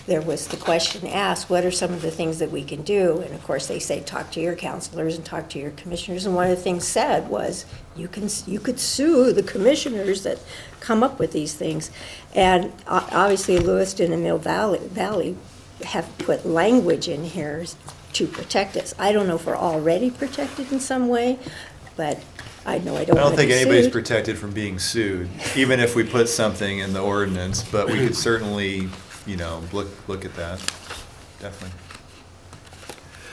Speaker 1: there was the question asked, what are some of the things that we can do? And of course, they say, talk to your counselors and talk to your commissioners. And one of the things said was, you could sue the commissioners that come up with these things. And obviously, Lewiston and Mill Valley have put language in here to protect us. I don't know if we're already protected in some way, but I know I don't
Speaker 4: I
Speaker 1: want
Speaker 4: don't
Speaker 1: to
Speaker 4: think
Speaker 1: be
Speaker 4: anybody's
Speaker 1: sued.
Speaker 4: protected from being sued, even if we put something in the ordinance, but we could certainly, look at that, definitely.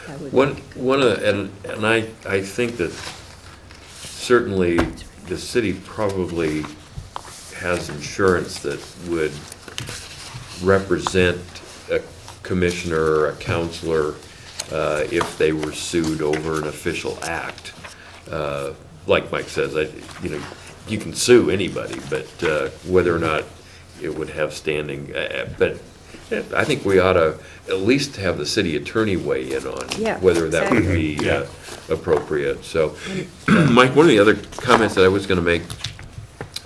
Speaker 1: That would
Speaker 2: One,
Speaker 1: be good.
Speaker 2: one of, and I think that certainly the city probably has insurance that would represent a commissioner or a counselor if they were sued over an official act. Like Mike says, you can sue anybody, but whether or not it would have standing, but I think we ought to at least have the city attorney weigh in on
Speaker 1: Yeah,
Speaker 2: whether that would be
Speaker 3: Yeah.
Speaker 2: appropriate. So, Mike, one of the other comments that I was going to make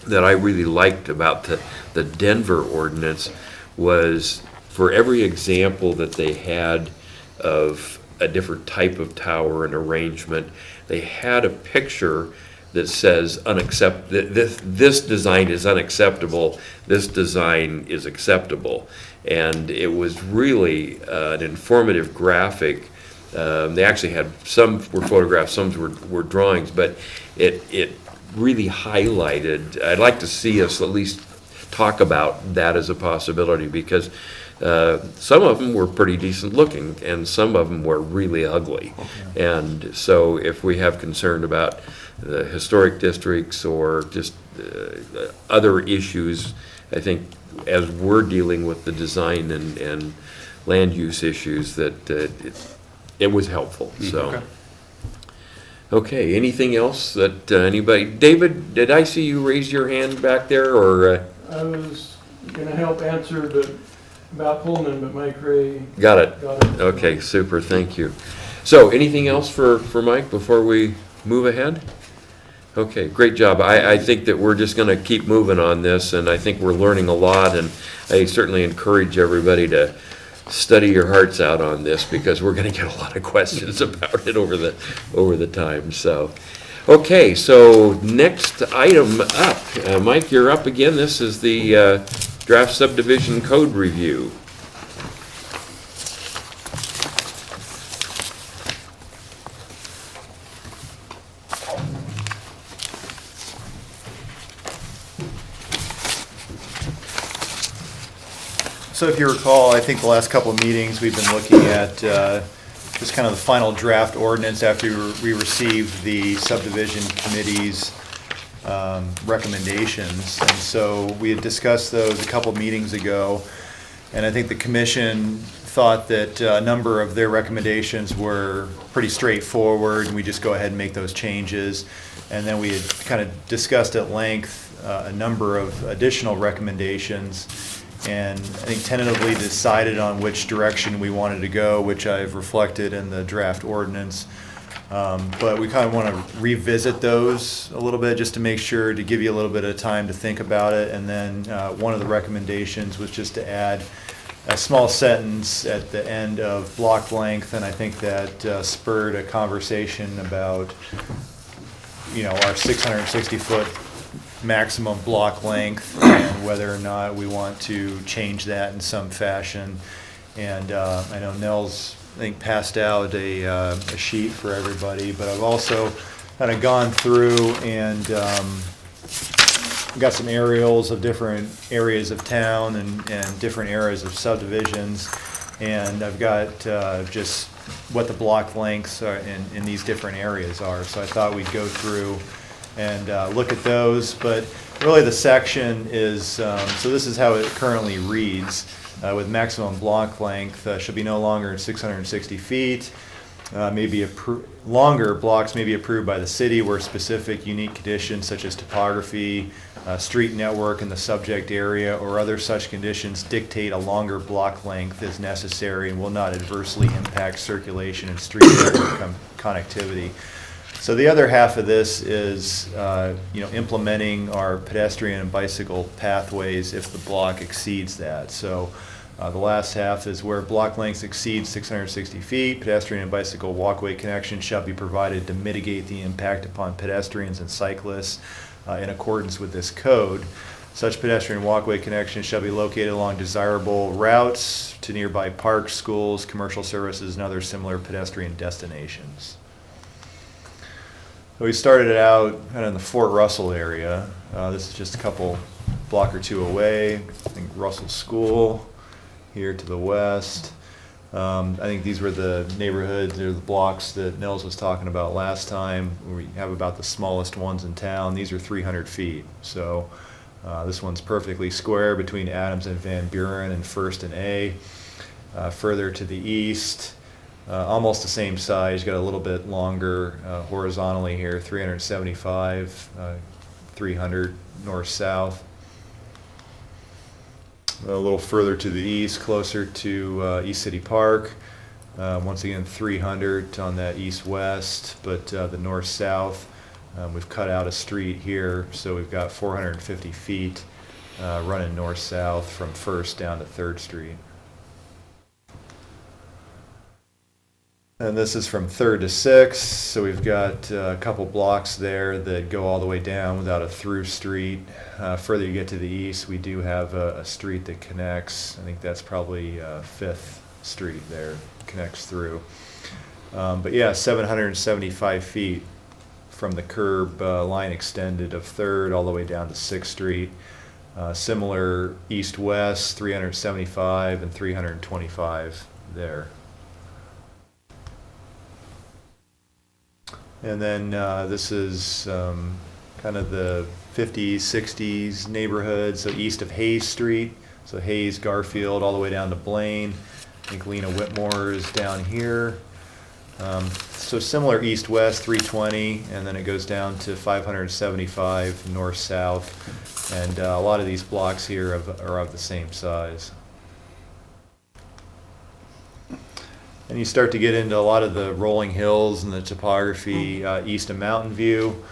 Speaker 2: that I really liked about the Denver ordinance was for every example that they had of a different type of tower and arrangement, they had a picture that says this design is unacceptable, this design is acceptable. And it was really an informative graphic. They actually had, some were photographs, some were drawings, but it really highlighted, I'd like to see us at least talk about that as a possibility, because some of them were pretty decent looking and some of them were really ugly. And so if we have concern about the historic districts or just other issues, I think as we're dealing with the design and land use issues, that it was helpful, so. Okay, anything else that anybody, David, did I see you raise your hand back there, or?
Speaker 9: I was gonna help answer about Pullman, but Mike Ray
Speaker 2: Got it.
Speaker 9: got it.
Speaker 2: Okay, super, thank you. So, anything else for Mike before we move ahead? Okay, great job. I think that we're just gonna keep moving on this, and I think we're learning a lot, and I certainly encourage everybody to study your hearts out on this, because we're gonna get a lot of questions about it over the time, so. Okay, so next item up, Mike, you're up again. This is the draft subdivision code review.
Speaker 4: So if you recall, I think the last couple of meetings, we've been looking at just kind of the final draft ordinance after we received the subdivision committee's recommendations. And so we had discussed those a couple of meetings ago, and I think the commission thought that a number of their recommendations were pretty straightforward, and we just go ahead and make those changes. And then we had kind of discussed at length a number of additional recommendations, and I think tentatively decided on which direction we wanted to go, which I've reflected in the draft ordinance. But we kind of want to revisit those a little bit, just to make sure, to give you a little bit of time to think about it. And then one of the recommendations was just to add a small sentence at the end of block length, and I think that spurred a conversation about, our 660-foot maximum block length and whether or not we want to change that in some fashion. And I know Nell's, I think, passed out a sheet for everybody, but I've also kind of gone through and got some aerials of different areas of town and different areas of subdivisions, and I've got just what the block lengths are in these different areas are. So I thought we'd go through and look at those, but really the section is, so this is how it currently reads, with maximum block length shall be no longer than 660 feet. longer blocks may be approved by the city where specific unique conditions such as topography, street network in the subject area, or other such conditions dictate a longer block length is necessary and will not adversely impact circulation and street network connectivity. So the other half of this is, implementing our pedestrian and bicycle pathways if the block exceeds that. So the last half is where block lengths exceed 660 feet, pedestrian and bicycle walkway connections shall be provided to mitigate the impact upon pedestrians and cyclists in accordance with this code. Such pedestrian walkway connections shall be located along desirable routes to nearby parks, schools, commercial services, and other similar pedestrian destinations. So we started it out kind of in the Fort Russell area. This is just a couple block or two away. I think Russell School here to the west. I think these were the neighborhoods or the blocks that Nels was talking about last time. We have about the smallest ones in town. These are 300 feet. So this one's perfectly square between Adams and Van Buren and First and A. Further to the east, almost the same size, got a little bit longer horizontally here, 375, 300 north-south. A little further to the east, closer to East City Park. Once again, 300 on that east-west, but the north-south, we've cut out a street here, so we've got 450 feet running north-south from 1st down to 3rd Street. And this is from 3rd to 6th, so we've got a couple blocks there that go all the way down without a through street. Further you get to the east, we do have a street that connects. I think that's probably 5th Street there, connects through. But yeah, 775 feet from the curb line extended of 3rd all the way down to 6th Street. Similar east-west, 375 and 325 there. And then this is kind of the 50s, 60s neighborhood, so east of Hayes Street. So Hayes, Garfield, all the way down to Blaine. I think Lena Whitmore is down here. So similar east-west, 320, and then it goes down to 575 north-south. And a lot of these blocks here are of the same size. And you start to get into a lot of the rolling hills and the topography east of Mountain View,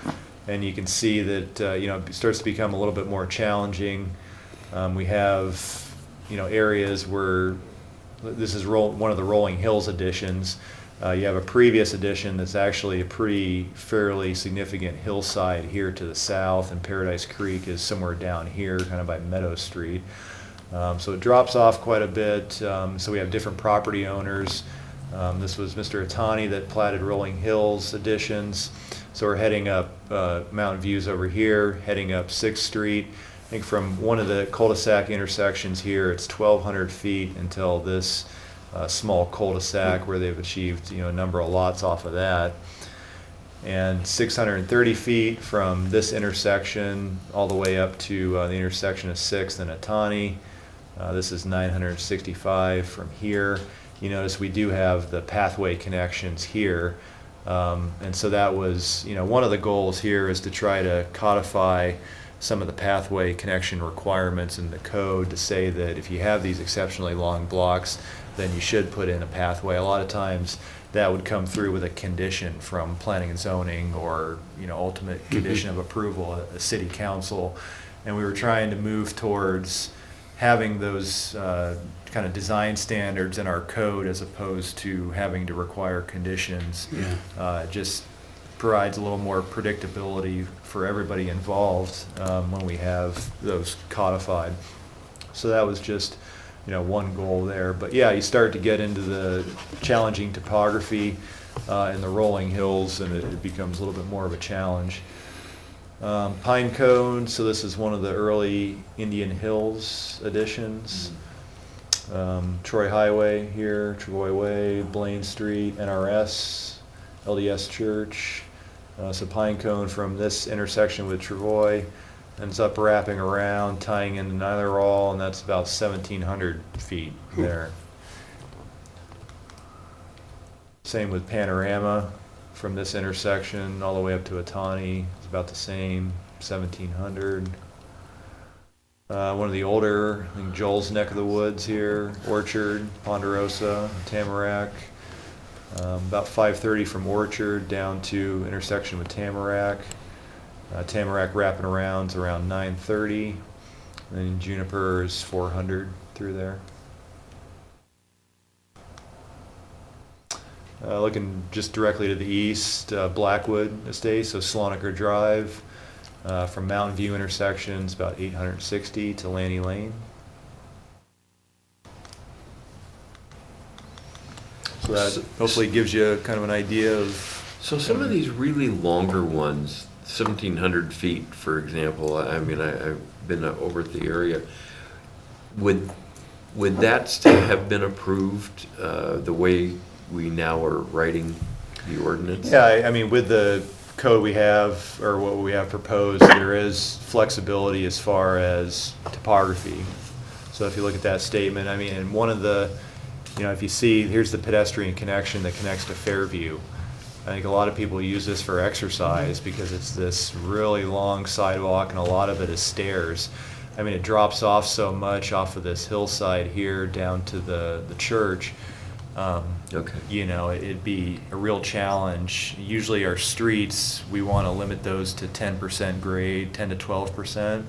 Speaker 4: and you can see that it starts to become a little bit more challenging. We have areas where this is one of the rolling hills additions. You have a previous addition that's actually a fairly significant hillside here to the south, and Paradise Creek is somewhere down here, kind of by Meadow Street. So it drops off quite a bit. So we have different property owners. This was Mr. Atani that platted Rolling Hills additions. So we're heading up Mountain Views over here, heading up 6th Street. I think from one of the cul-de-sac intersections here, it's 1,200 feet until this small cul-de-sac where they've achieved a number of lots off of that. And 630 feet from this intersection all the way up to the intersection of 6th and Atani. This is 965 from here. You notice we do have the pathway connections here. And so that was, one of the goals here is to try to codify some of the pathway connection requirements in the code to say that if you have these exceptionally long blocks, then you should put in a pathway. A lot of times that would come through with a condition from planning and zoning or, ultimate condition of approval at the city council. And we were trying to move towards having those kind of design standards in our code as opposed to having to require conditions. Just provides a little more predictability for everybody involved when we have those codified. So that was just one goal there. But yeah, you start to get into the challenging topography in the rolling hills, and it becomes a little bit more of a challenge. Pine Cone, so this is one of the early Indian Hills additions. Troy Highway here, Troy Way, Blaine Street, NRS, LDS Church. So Pine Cone from this intersection with Troy ends up wrapping around, tying into Nylerall, and that's about 1,700 feet there. Same with Panorama from this intersection all the way up to Atani. It's about the same, 1,700. One of the older, I think Joel's neck of the woods here, Orchard, Ponderosa, Tamarack. About 530 from Orchard down to intersection with Tamarack. Tamarack wrapping around's around 930. And Juniper is 400 through there. Looking just directly to the east, Blackwood Estate, so Slonaker Drive. From Mountain View intersections, about 860 to Lanny Lane. So that hopefully gives you kind of an idea of.
Speaker 2: So some of these really longer ones, 1,700 feet, for example, I mean, I've been over at the area. Would that still have been approved the way we now are writing the ordinance?
Speaker 4: Yeah, I mean, with the code we have, or what we have proposed, there is flexibility as far as topography. So if you look at that statement, I mean, and one of the, if you see, here's the pedestrian connection that connects to Fairview. I think a lot of people use this for exercise because it's this really long sidewalk and a lot of it is stairs. I mean, it drops off so much off of this hillside here down to the church.
Speaker 2: Okay.
Speaker 4: It'd be a real challenge. Usually our streets, we want to limit those to 10% grade, 10 to 12%.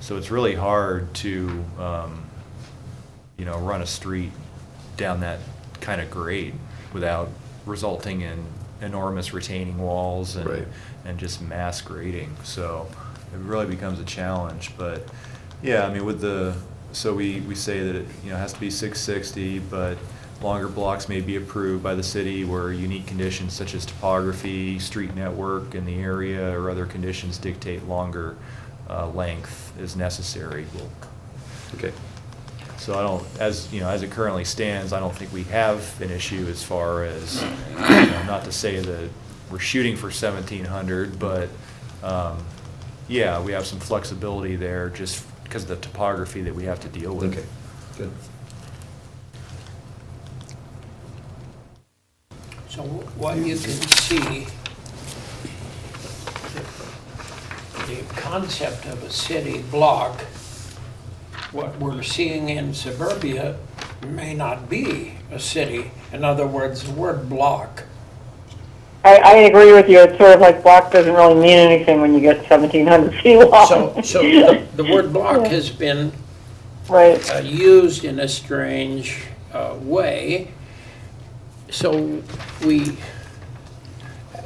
Speaker 4: So it's really hard to, run a street down that kind of grade without resulting in enormous retaining walls and,
Speaker 2: Right.
Speaker 4: and just mass grading. So it really becomes a challenge. But yeah, I mean, so we say that it has to be 660, but longer blocks may be approved by the city where unique conditions such as topography, street network in the area, or other conditions dictate longer length is necessary.
Speaker 2: Okay.
Speaker 4: So I don't, as it currently stands, I don't think we have an issue as far as, not to say that we're shooting for 1,700, but yeah, we have some flexibility there just because of the topography that we have to deal with.
Speaker 2: Okay, good.
Speaker 7: So what you can see, the concept of a city block, what we're seeing in suburbia may not be a city. In other words, the word block.
Speaker 6: I agree with you. It's sort of like block doesn't really mean anything when you get 1,700 feet long.
Speaker 7: So the word block has been
Speaker 6: Right.
Speaker 7: used in a strange way. So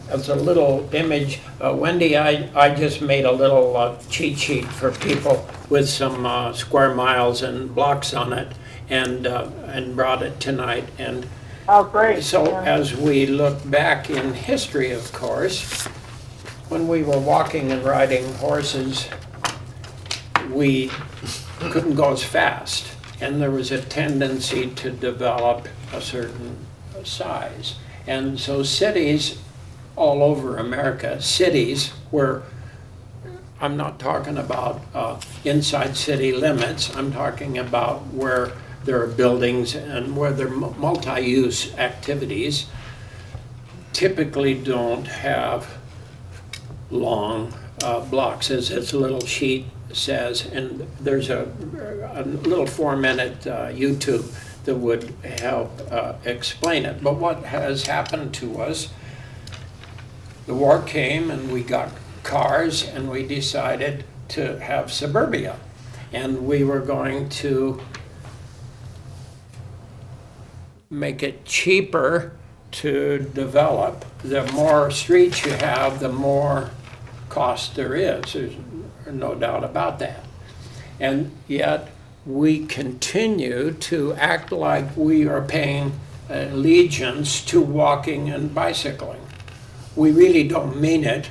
Speaker 7: as a little image, Wendy, I just made a little cheat sheet for people with some square miles and blocks on it, and brought it tonight. And
Speaker 6: Oh, great.
Speaker 7: so
Speaker 6: Yeah.
Speaker 7: as we look back in history, of course, when we were walking and riding horses, we couldn't go as fast, and there was a tendency to develop a certain size. And so cities all over America, cities where, I'm not talking about inside city limits, I'm talking about where there are buildings and where there are multi-use activities, typically don't have long blocks, as this little sheet says. And there's a little 4-minute YouTube that would help explain it. But what has happened to us, the war came and we got cars and we decided to have suburbia. And we were going to make it cheaper to develop. The more streets you have, the more cost there is. There's no doubt about that. And yet we continue to act like we are paying allegiance to walking and bicycling. We really don't mean it.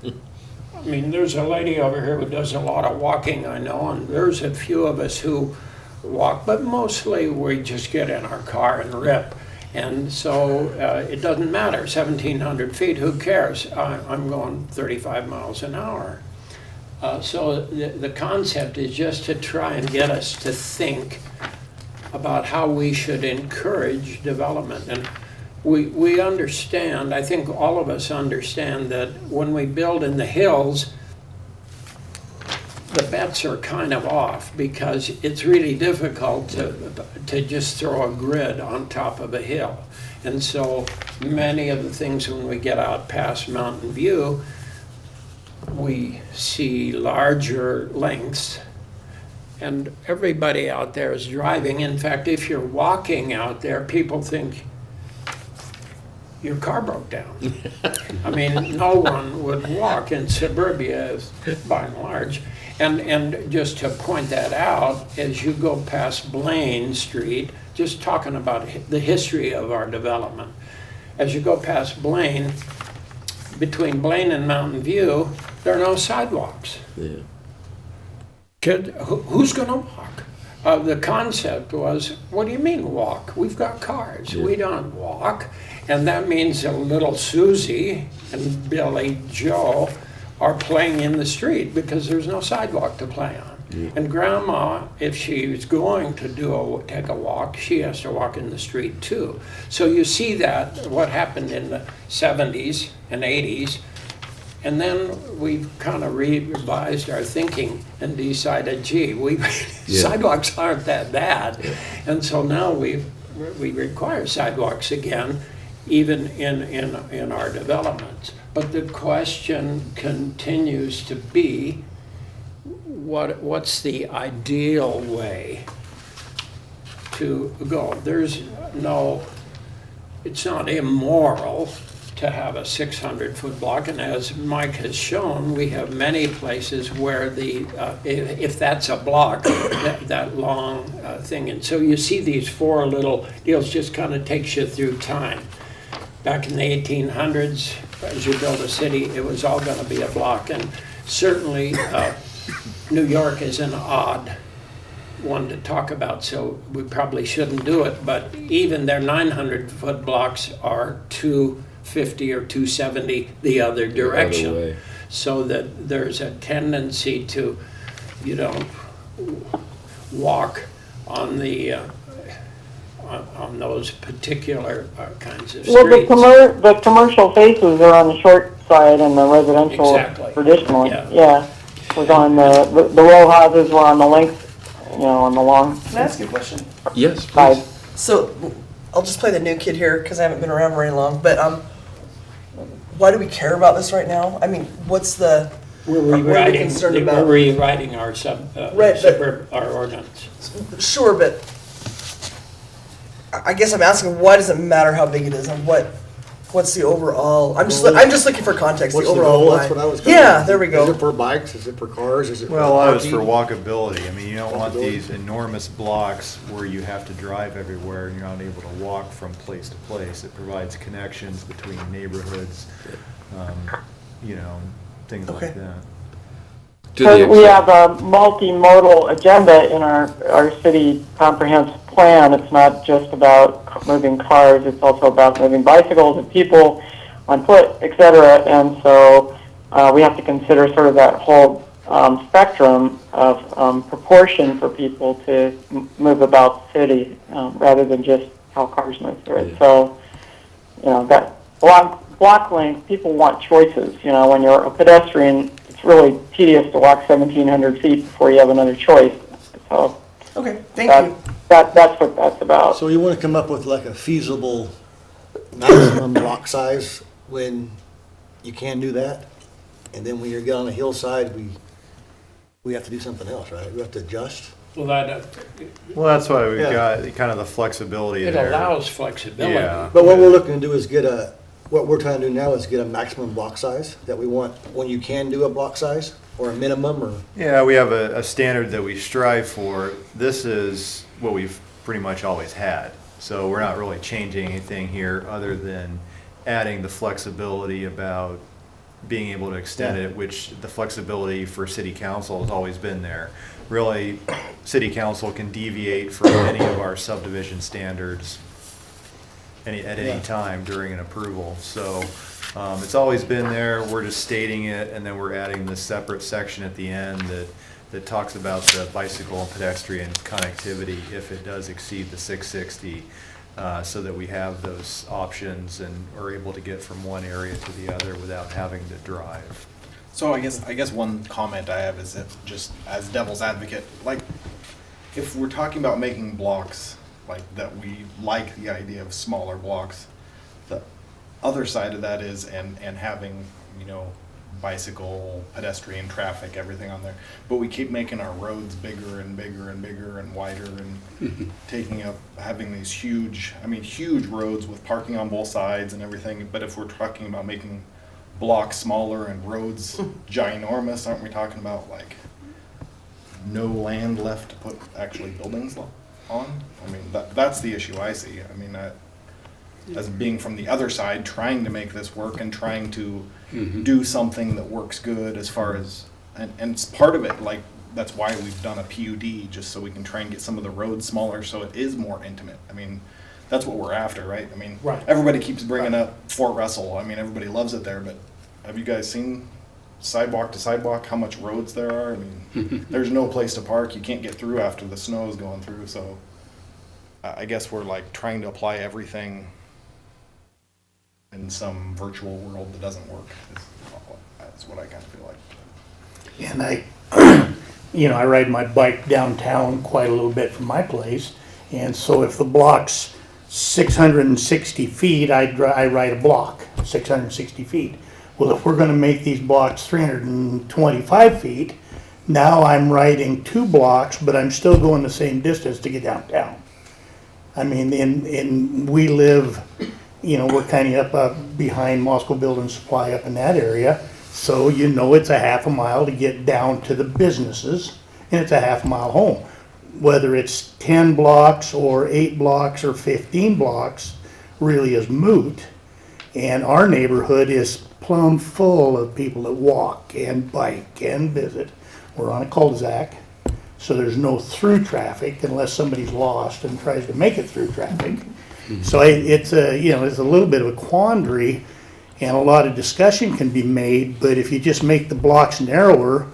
Speaker 7: I mean, there's a lady over here who does a lot of walking, I know, and there's a few of us who walk, but mostly we just get in our car and rip. And so it doesn't matter, 1,700 feet, who cares? I'm going 35 miles an hour. So the concept is just to try and get us to think about how we should encourage development. And we understand, I think all of us understand that when we build in the hills, the bets are kind of off because it's really difficult to just throw a grid on top of a hill. And so many of the things when we get out past Mountain View, we see larger lengths. And everybody out there is driving. In fact, if you're walking out there, people think your car broke down. I mean, no one would walk in suburbia by and large. And just to point that out, as you go past Blaine Street, just talking about the history of our development, as you go past Blaine, between Blaine and Mountain View, there are no sidewalks.
Speaker 2: Yeah.
Speaker 7: Who's gonna walk? The concept was, what do you mean walk? We've got cars, we don't walk. And that means that little Susie and Billy Joe are playing in the street because there's no sidewalk to play on. And Grandma, if she's going to take a walk, she has to walk in the street too. So you see that, what happened in the 70s and 80s, and then we've kind of revised our thinking and decided, gee, sidewalks aren't that bad. And so now we require sidewalks again, even in our developments. But the question continues to be, what's the ideal way to go? It's not immoral to have a 600-foot block, and as Mike has shown, we have many places where if that's a block, that long thing, and so you see these four little deals, just kind of takes you through time. Back in the 1800s, as you build a city, it was all going to be a block, and certainly New York is an odd one to talk about, so we probably shouldn't do it, but even their 900-foot blocks are 250 or 270 the other direction.
Speaker 2: The other way.
Speaker 7: So that there's a tendency to, walk on the on those particular kinds of streets.
Speaker 6: Well, the commercial faces are on the short side and the residential
Speaker 7: Exactly.
Speaker 6: traditionally.
Speaker 7: Yeah.
Speaker 6: Was on the row houses were on the length, on the long
Speaker 10: Can I ask you a question?
Speaker 2: Yes,
Speaker 6: side.
Speaker 2: please.
Speaker 10: So, I'll just play the new kid here because I haven't been around very long. But why do we care about this right now? I mean, what's the
Speaker 7: We're
Speaker 10: what are we
Speaker 7: rewriting,
Speaker 10: concerned
Speaker 7: we're
Speaker 10: about?
Speaker 7: rewriting our our ordinance.
Speaker 10: Sure, but I guess I'm asking, why does it matter how big it is, and what's the overall? I'm just looking for context.
Speaker 11: What's
Speaker 10: the
Speaker 11: the
Speaker 10: overall
Speaker 11: goal?
Speaker 10: why.
Speaker 11: That's what I was.
Speaker 10: Yeah, there we
Speaker 11: Is
Speaker 10: go.
Speaker 11: it for bikes? Is it for cars? Is it?
Speaker 4: Well, a lot of it's for
Speaker 11: parking?
Speaker 4: walkability. I mean, you don't want
Speaker 11: Walkability.
Speaker 4: these enormous blocks where you have to drive everywhere and you're not able to walk from place to place. It provides connections between neighborhoods, things
Speaker 10: Okay.
Speaker 4: like that.
Speaker 2: To
Speaker 6: So
Speaker 2: the
Speaker 6: we
Speaker 2: extent-
Speaker 6: have a multimodal agenda in our city comprehensive plan. It's not just about moving cars, it's also about moving bicycles and people on foot, et cetera. And so we have to consider sort of that whole spectrum of proportion for people to move about the city rather than just how cars move through it.
Speaker 2: Yeah.
Speaker 6: So, that block length, people want choices. When you're a pedestrian, it's really tedious to walk 1,700 feet before you have another choice. So
Speaker 10: Okay, thank you.
Speaker 6: that's what that's about.
Speaker 11: So you want to come up with like a feasible maximum block size when you can do that? And then when you get on the hillside, we have to do something else, right? We have to adjust?
Speaker 7: Well,
Speaker 4: Well, that's why we've
Speaker 11: Yeah.
Speaker 4: got kind of the flexibility
Speaker 7: it
Speaker 4: there.
Speaker 7: allows flexibility.
Speaker 4: Yeah.
Speaker 11: But what we're looking to do is what we're trying to do now is get a maximum block size that we want when you can do a block size, or a minimum, or,
Speaker 4: Yeah, we have a standard that we strive for. This is what we've pretty much always had. So we're not really changing anything here other than adding the flexibility about being able to extend it, which the flexibility for city council has always been there. Really, city council can deviate from any of our subdivision standards at any time during an approval. So it's always been there. We're just stating it, and then we're adding this separate section at the end that talks about the bicycle and pedestrian connectivity if it does exceed the 660. so that we have those options and are able to get from one area to the other without having to drive.
Speaker 12: So I guess one comment I have is if just as devil's advocate, like if we're talking about making blocks like that, we like the idea of smaller blocks. The other side of that is and having, you know, bicycle, pedestrian traffic, everything on there. But we keep making our roads bigger and bigger and bigger and wider and taking up, having these huge roads with parking on both sides and everything. But if we're talking about making blocks smaller and roads ginormous, aren't we talking about like no land left to put actually buildings on? I mean, that's the issue I see. I mean, as being from the other side, trying to make this work and trying to do something that works good as far as, and it's part of it, like, that's why we've done a PUD, just so we can try and get some of the roads smaller so it is more intimate. I mean, that's what we're after, right? I mean,
Speaker 7: Right.
Speaker 12: everybody keeps bringing up Fort Russell. I mean, everybody loves it there, but have you guys seen sidewalk to sidewalk, how much roads there are? I mean, there's no place to park. You can't get through after the snow is going through, so I guess we're like trying to apply everything in some virtual world that doesn't work. That's what I kind of feel like.
Speaker 13: And I ride my bike downtown quite a little bit from my place. And so if the block's 660 feet, I ride a block, 660 feet. Well, if we're gonna make these blocks 325 feet, now I'm riding 2 blocks, but I'm still going the same distance to get downtown. I mean, we live, we're kind of up behind Moscow Building Supply up in that area. So it's a half a mile to get down to the businesses, and it's a half a mile home. Whether it's 10 blocks or 8 blocks or 15 blocks really is moot. And our neighborhood is plumb full of people that walk and bike and visit. We're on a cul-de-sac, so there's no through traffic unless somebody's lost and tries to make it through traffic. So it's a little bit of a quandary, and a lot of discussion can be made, but if you just make the blocks narrower,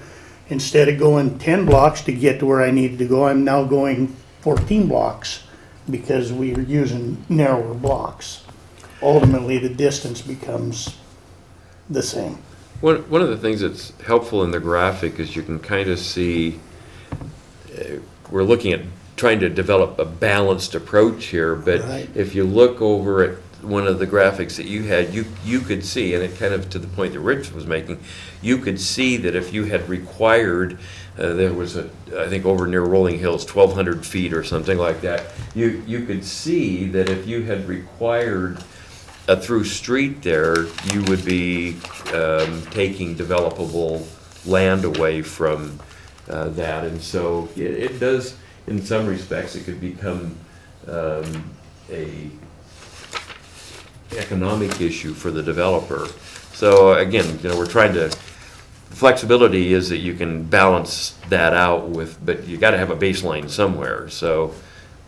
Speaker 13: instead of going 10 blocks to get to where I needed to go, I'm now going 14 blocks because we are using narrower blocks. Ultimately, the distance becomes the same.
Speaker 2: One of the things that's helpful in the graphic is you can kind of see, we're looking at trying to develop a balanced approach here, but
Speaker 13: Right.
Speaker 2: if you look over at one of the graphics that you had, you could see, and it kind of to the point that Rich was making, you could see that if you had required, there was I think over near Rolling Hills, 1,200 feet or something like that, you could see that if you had required a through street there, you would be taking developable land away from that, and so it does, in some respects, it could become a economic issue for the developer. So again, we're trying to, flexibility is that you can balance that out with, but you got to have a baseline somewhere. So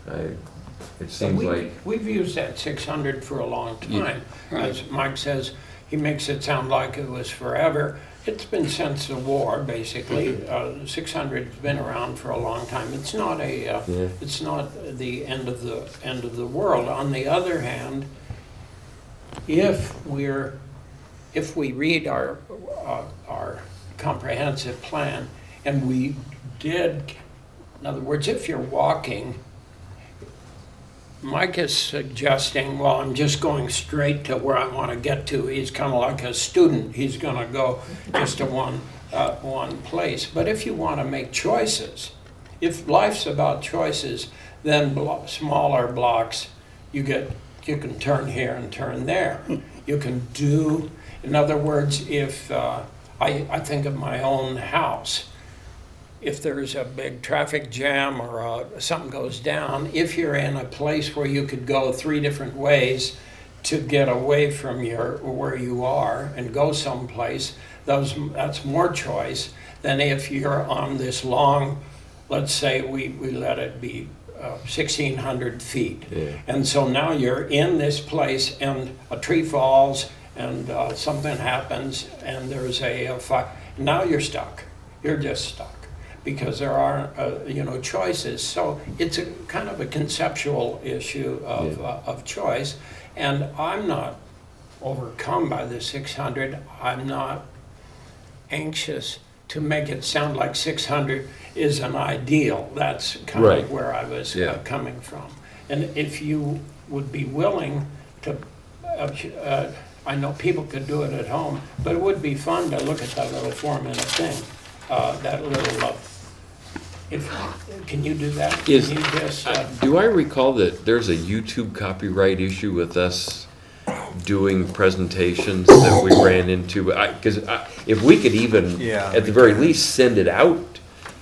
Speaker 2: it seems like
Speaker 7: We've used that 600 for a long time. As Mike says, he makes it sound like it was forever. It's been since the war, basically. 600's been around for a long time. It's not it's not the end of the world. On the other hand, if we read our comprehensive plan and we did, in other words, if you're walking, Mike is suggesting, well, I'm just going straight to where I want to get to. He's kind of like a student. He's going to go just to one place. But if you want to make choices, if life's about choices, then smaller blocks, you can turn here and turn there. You can do, in other words, if I think of my own house, if there's a big traffic jam or something goes down, if you're in a place where you could go 3 different ways to get away from where you are and go someplace, that's more choice than if you're on this long, let's say we let it be 1,600 feet.
Speaker 2: Yeah.
Speaker 7: And so now you're in this place and a tree falls and something happens and there's a fire. Now you're stuck. You're just stuck. because there are, choices. So it's a kind of a conceptual issue of choice. And I'm not overcome by the 600. I'm not anxious to make it sound like 600 is an ideal. That's kind
Speaker 2: Right.
Speaker 7: of where I was
Speaker 2: Yeah.
Speaker 7: coming from. And if you would be willing to, I know people could do it at home, but it would be fun to look at that little 4-minute thing, that little, can you do that? Can
Speaker 2: Is-
Speaker 7: you just,
Speaker 2: Do I recall that there's a YouTube copyright issue with us doing presentations that we ran into? Because if we could even,
Speaker 4: Yeah,
Speaker 2: at the
Speaker 4: we
Speaker 2: very
Speaker 4: can.
Speaker 2: least, send it out,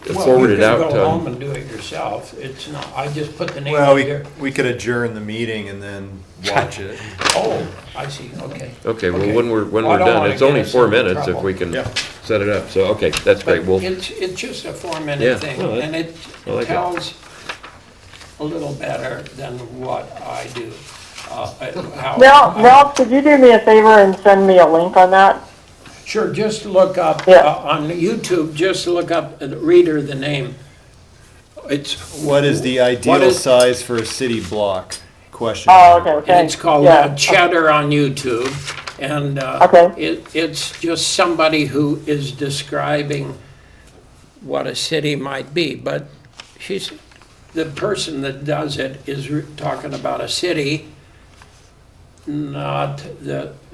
Speaker 7: well,
Speaker 2: forward
Speaker 7: you
Speaker 2: it
Speaker 7: can
Speaker 2: out
Speaker 7: go home
Speaker 2: to.
Speaker 7: and do it yourself. It's not, I just put the name
Speaker 4: Well,
Speaker 7: in there.
Speaker 4: we could adjourn the meeting and then watch it.
Speaker 7: Oh, I see, okay.
Speaker 2: Okay, well,
Speaker 7: Okay.
Speaker 2: when we're
Speaker 7: I don't
Speaker 2: done,
Speaker 7: wanna
Speaker 2: it's
Speaker 7: get
Speaker 2: only
Speaker 7: us
Speaker 2: 4
Speaker 7: into
Speaker 2: minutes if
Speaker 7: trouble.
Speaker 2: we can
Speaker 4: Yeah.
Speaker 2: set it up. So, okay, that's great.
Speaker 7: But
Speaker 2: Well,
Speaker 7: it's just a
Speaker 2: Yeah,
Speaker 7: 4-minute thing,
Speaker 2: well,
Speaker 7: and it
Speaker 2: I like it.
Speaker 7: tells a little better than what I do. How-
Speaker 6: Ralph, could you do me a favor and send me a link on that?
Speaker 7: Sure, just look up,
Speaker 6: Yeah.
Speaker 7: on YouTube, just look up, reader the name. It's.
Speaker 4: What is the
Speaker 7: What
Speaker 4: ideal
Speaker 7: is-
Speaker 4: size for a city block? Question.
Speaker 6: Oh, okay,
Speaker 7: And
Speaker 6: thanks.
Speaker 7: it's called
Speaker 6: Yeah.
Speaker 7: Cheddar on YouTube, and
Speaker 6: Okay.
Speaker 7: it's just somebody who is describing what a city might be, but the person that does it is talking about a city,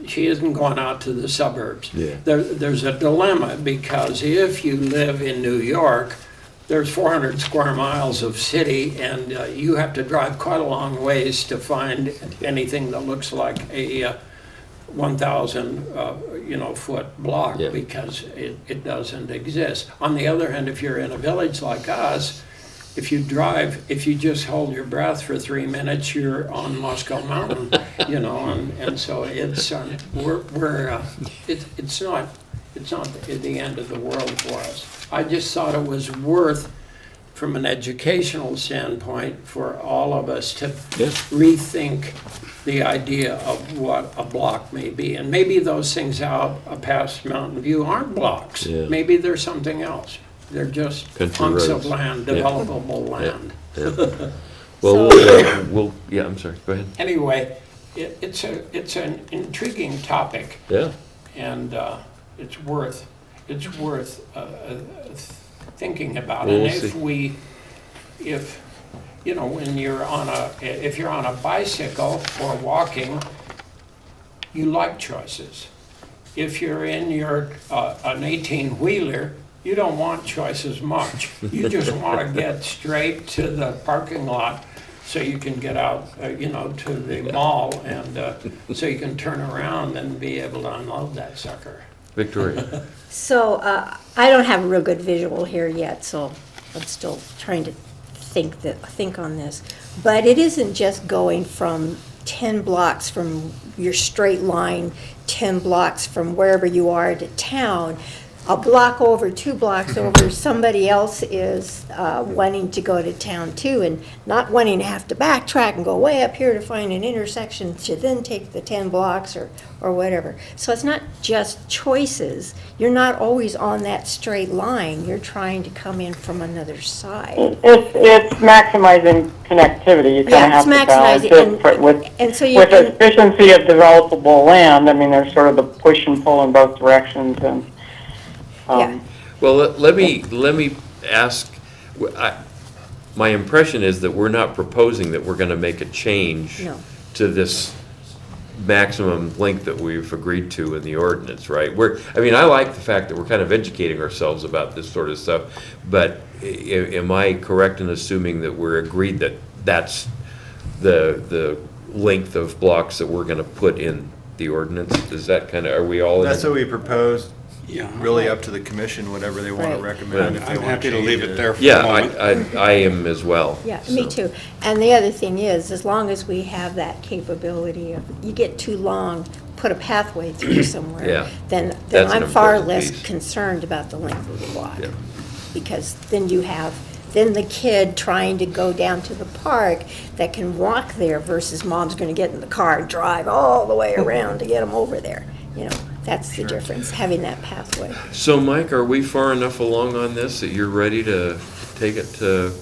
Speaker 7: she isn't going out to the suburbs.
Speaker 2: Yeah.
Speaker 7: There's a dilemma, because if you live in New York, there's 400 square miles of city, and you have to drive quite a long ways to find anything that looks like a 1,000, foot block,
Speaker 2: Yeah.
Speaker 7: because it doesn't exist. On the other hand, if you're in a village like us, if you just hold your breath for 3 minutes, you're on Moscow Mountain, and so it's it's not the end of the world for us. I just thought it was worth, from an educational standpoint, for all of us to
Speaker 2: Yeah.
Speaker 7: rethink the idea of what a block may be. And maybe those things out past Mountain View aren't blocks.
Speaker 2: Yeah.
Speaker 7: Maybe they're something else. They're just
Speaker 2: Country
Speaker 7: hunks of
Speaker 2: roads.
Speaker 7: land,
Speaker 2: Yeah.
Speaker 7: developable land.
Speaker 2: yeah. Well, yeah, I'm sorry, go ahead.
Speaker 7: Anyway, it's an intriguing topic,
Speaker 2: Yeah,
Speaker 7: and it's worth thinking about.
Speaker 2: Well,
Speaker 7: And
Speaker 2: we'll
Speaker 7: if when if you're on a bicycle or walking, you like choices. If you're in an 18-wheeler, you don't want choices much. You just want to get straight to the parking lot so you can get out, to the mall, and so you can turn around and be able to unload that sucker.
Speaker 2: Victoria.
Speaker 1: So I don't have a real good visual here yet, so I'm still trying to think on this. But it isn't just going from 10 blocks from your straight line, 10 blocks from wherever you are to town. A block over, 2 blocks over, somebody else is wanting to go to town too, and not wanting to have to backtrack and go way up here to find an intersection to then take the 10 blocks or whatever. So it's not just choices. You're not always on that straight line. You're trying to come in from another side.
Speaker 6: It's maximizing connectivity. You kind
Speaker 1: Yeah,
Speaker 6: of have
Speaker 1: it's
Speaker 6: to balance
Speaker 1: maximizing,
Speaker 6: it with
Speaker 1: and so you
Speaker 6: with
Speaker 1: can,
Speaker 6: efficiency of developable land. I mean, there's sort of the push and pull in both directions, and
Speaker 1: yeah.
Speaker 2: Well, let me ask, my impression is that we're not proposing that we're gonna make a change
Speaker 1: No.
Speaker 2: to this maximum length that we've agreed to in the ordinance, right? I like the fact that we're kind of educating ourselves about this sort of stuff, but am I correct in assuming that we're agreed that that's the length of blocks that we're gonna put in the ordinance? Is that kind of, are we all in?
Speaker 4: That's what we proposed.
Speaker 3: Yeah.
Speaker 4: Really up to the commission, whatever they want
Speaker 1: Right.
Speaker 4: to recommend. If they
Speaker 3: I'm
Speaker 4: want
Speaker 3: happy to leave it there for the
Speaker 2: Yeah,
Speaker 3: moment.
Speaker 2: I am as well.
Speaker 1: Yeah,
Speaker 2: so.
Speaker 1: me too. And the other thing is, as long as we have that capability of, you get too long, put a pathway through somewhere,
Speaker 2: Yeah.
Speaker 1: then
Speaker 2: That's an
Speaker 1: I'm far
Speaker 2: important
Speaker 1: less
Speaker 2: piece.
Speaker 1: concerned about the length of the block.
Speaker 2: Yeah.
Speaker 1: Because then you have, then the kid trying to go down to the park that can walk there versus mom's gonna get in the car and drive all the way around to get them over there. That's the difference, having that pathway.
Speaker 2: So Mike, are we far enough along on this that you're ready to take it to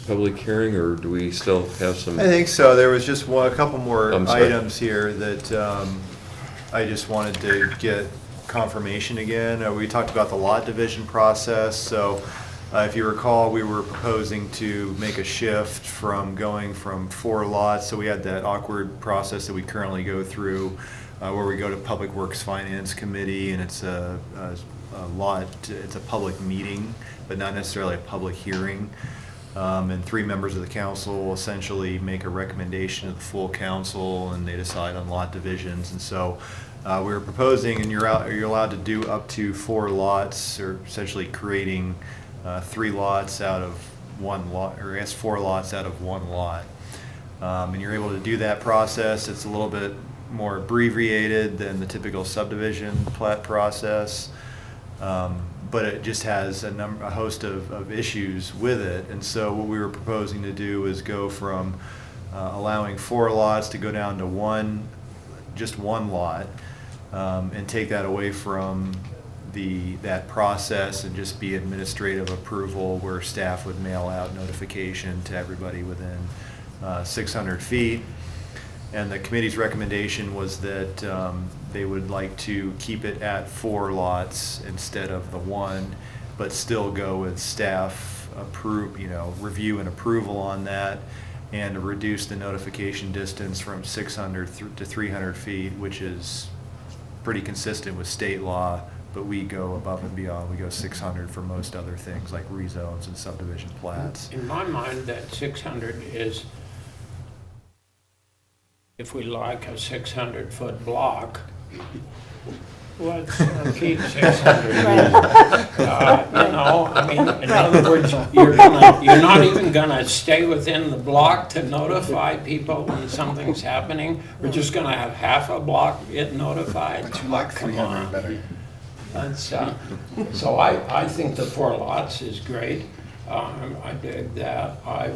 Speaker 2: public hearing, or do we still have some?
Speaker 4: I think so. There was just a couple more
Speaker 2: I'm sorry.
Speaker 4: items here that I just wanted to get confirmation again. We talked about the lot division process. So if you recall, we were proposing to make a shift from going from 4 lots. So we had that awkward process that we currently go through where we go to Public Works Finance Committee, and it's a lot, it's a public meeting, but not necessarily a public hearing. And 3 members of the council essentially make a recommendation to the full council, and they decide on lot divisions. And so we were proposing, and you're allowed to do up to 4 lots, or essentially creating 3 lots out of 1 lot, or I guess 4 lots out of 1 lot. And you're able to do that process. It's a little bit more abbreviated than the typical subdivision plat process. But it just has a host of issues with it. And so what we were proposing to do is go from allowing 4 lots to go down to just one lot, and take that away from that process and just be administrative approval where staff would mail out notification to everybody within 600 feet. And the committee's recommendation was that they would like to keep it at 4 lots instead of the 1, but still go with staff review and approval on that, and reduce the notification distance from 600 to 300 feet, which is pretty consistent with state law, but we go above and beyond. We go 600 for most other things like rezones and subdivision plats.
Speaker 7: In my mind, that 600 is, if we like a 600-foot block, let's keep 600. I mean, in other words, you're not even gonna stay within the block to notify people when something's happening. We're just gonna have half a block get notified.
Speaker 12: But you like
Speaker 7: Come
Speaker 12: 300
Speaker 7: on.
Speaker 12: better.
Speaker 7: That's, so I think the 4 lots is great. I dig that. I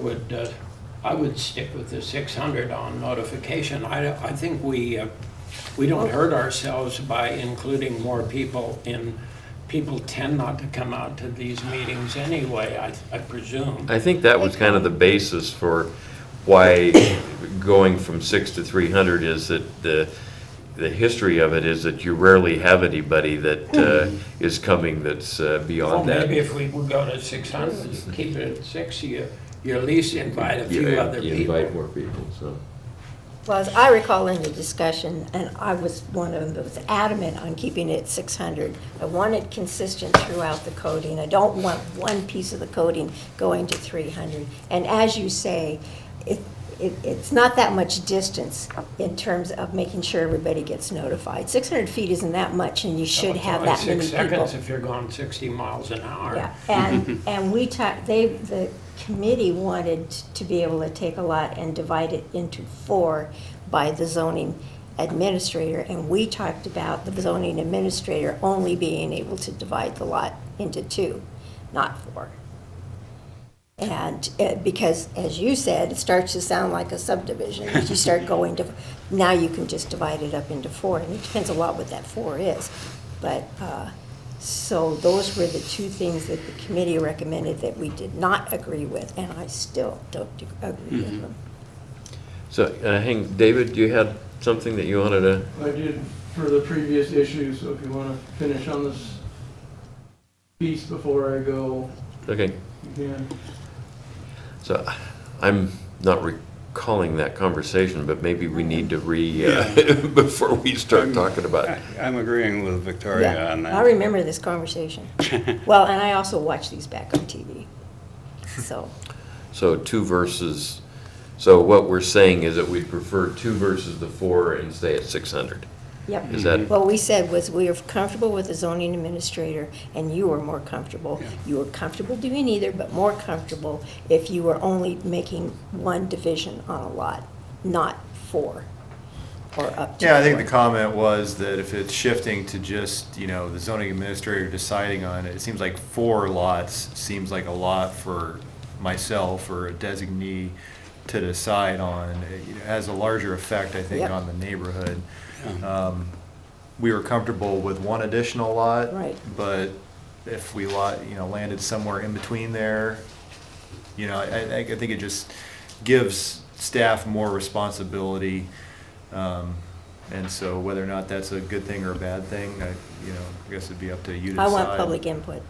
Speaker 7: would stick with the 600 on notification. I think we don't hurt ourselves by including more people in. People tend not to come out to these meetings anyway, I presume.
Speaker 2: I think that was kind of the basis for why going from 6 to 300 is that the history of it is that you rarely have anybody that is coming that's
Speaker 7: Well,
Speaker 2: beyond that.
Speaker 7: maybe if we would go to 600, keep it at 6, you at least invite a few other
Speaker 2: You
Speaker 7: people.
Speaker 2: invite more people, so.
Speaker 1: Well, as I recall in the discussion, and I was one of them that was adamant on keeping it at 600. I want it consistent throughout the coding. I don't want one piece of the coding going to 300. And as you say, it's not that much distance in terms of making sure everybody gets notified. 600 feet isn't that much, and you should have that many people.
Speaker 7: It's only 6 seconds if you're going 60 miles an hour.
Speaker 1: Yeah, and the committee wanted to be able to take a lot and divide it into 4 by the zoning administrator, and we talked about the zoning administrator only being able to divide the lot into 2, not 4. And because, as you said, it starts to sound like a subdivision. As you start going to, now you can just divide it up into 4, and it depends a lot what that 4 is. But, so those were the 2 things that the committee recommended that we did not agree with, and I still don't agree with them.
Speaker 2: So, David, you had something that you wanted to?
Speaker 9: I did for the previous issue, so if you want to finish on this piece before I go,
Speaker 2: Okay.
Speaker 9: you can.
Speaker 2: So I'm not recalling that conversation, but maybe we need to before we start talking about it.
Speaker 3: I'm agreeing with Victoria
Speaker 1: Yeah,
Speaker 3: on that.
Speaker 1: I remember this conversation. Well, and I also watch these back on TV, so.
Speaker 2: So 2 versus, so what we're saying is that we prefer 2 versus the 4 and stay at 600.
Speaker 1: Yep.
Speaker 2: Is that?
Speaker 1: What we said was we are comfortable with the zoning administrator, and you were more comfortable. You were comfortable doing either, but more comfortable if you were only making 1 division on a lot, not 4, or up to 4.
Speaker 4: Yeah, I think the comment was that if it's shifting to just, the zoning administrator deciding on it, it seems like 4 lots seems like a lot for myself or a designee to decide on. It has a larger effect, I think,
Speaker 1: Yep.
Speaker 4: on the neighborhood. we were comfortable with one additional lot.
Speaker 1: Right.
Speaker 4: But if we landed somewhere in between there, I think it just gives staff more responsibility. And so whether or not that's a good thing or a bad thing, I guess it'd be up to you to
Speaker 1: I
Speaker 4: decide.
Speaker 1: want public input.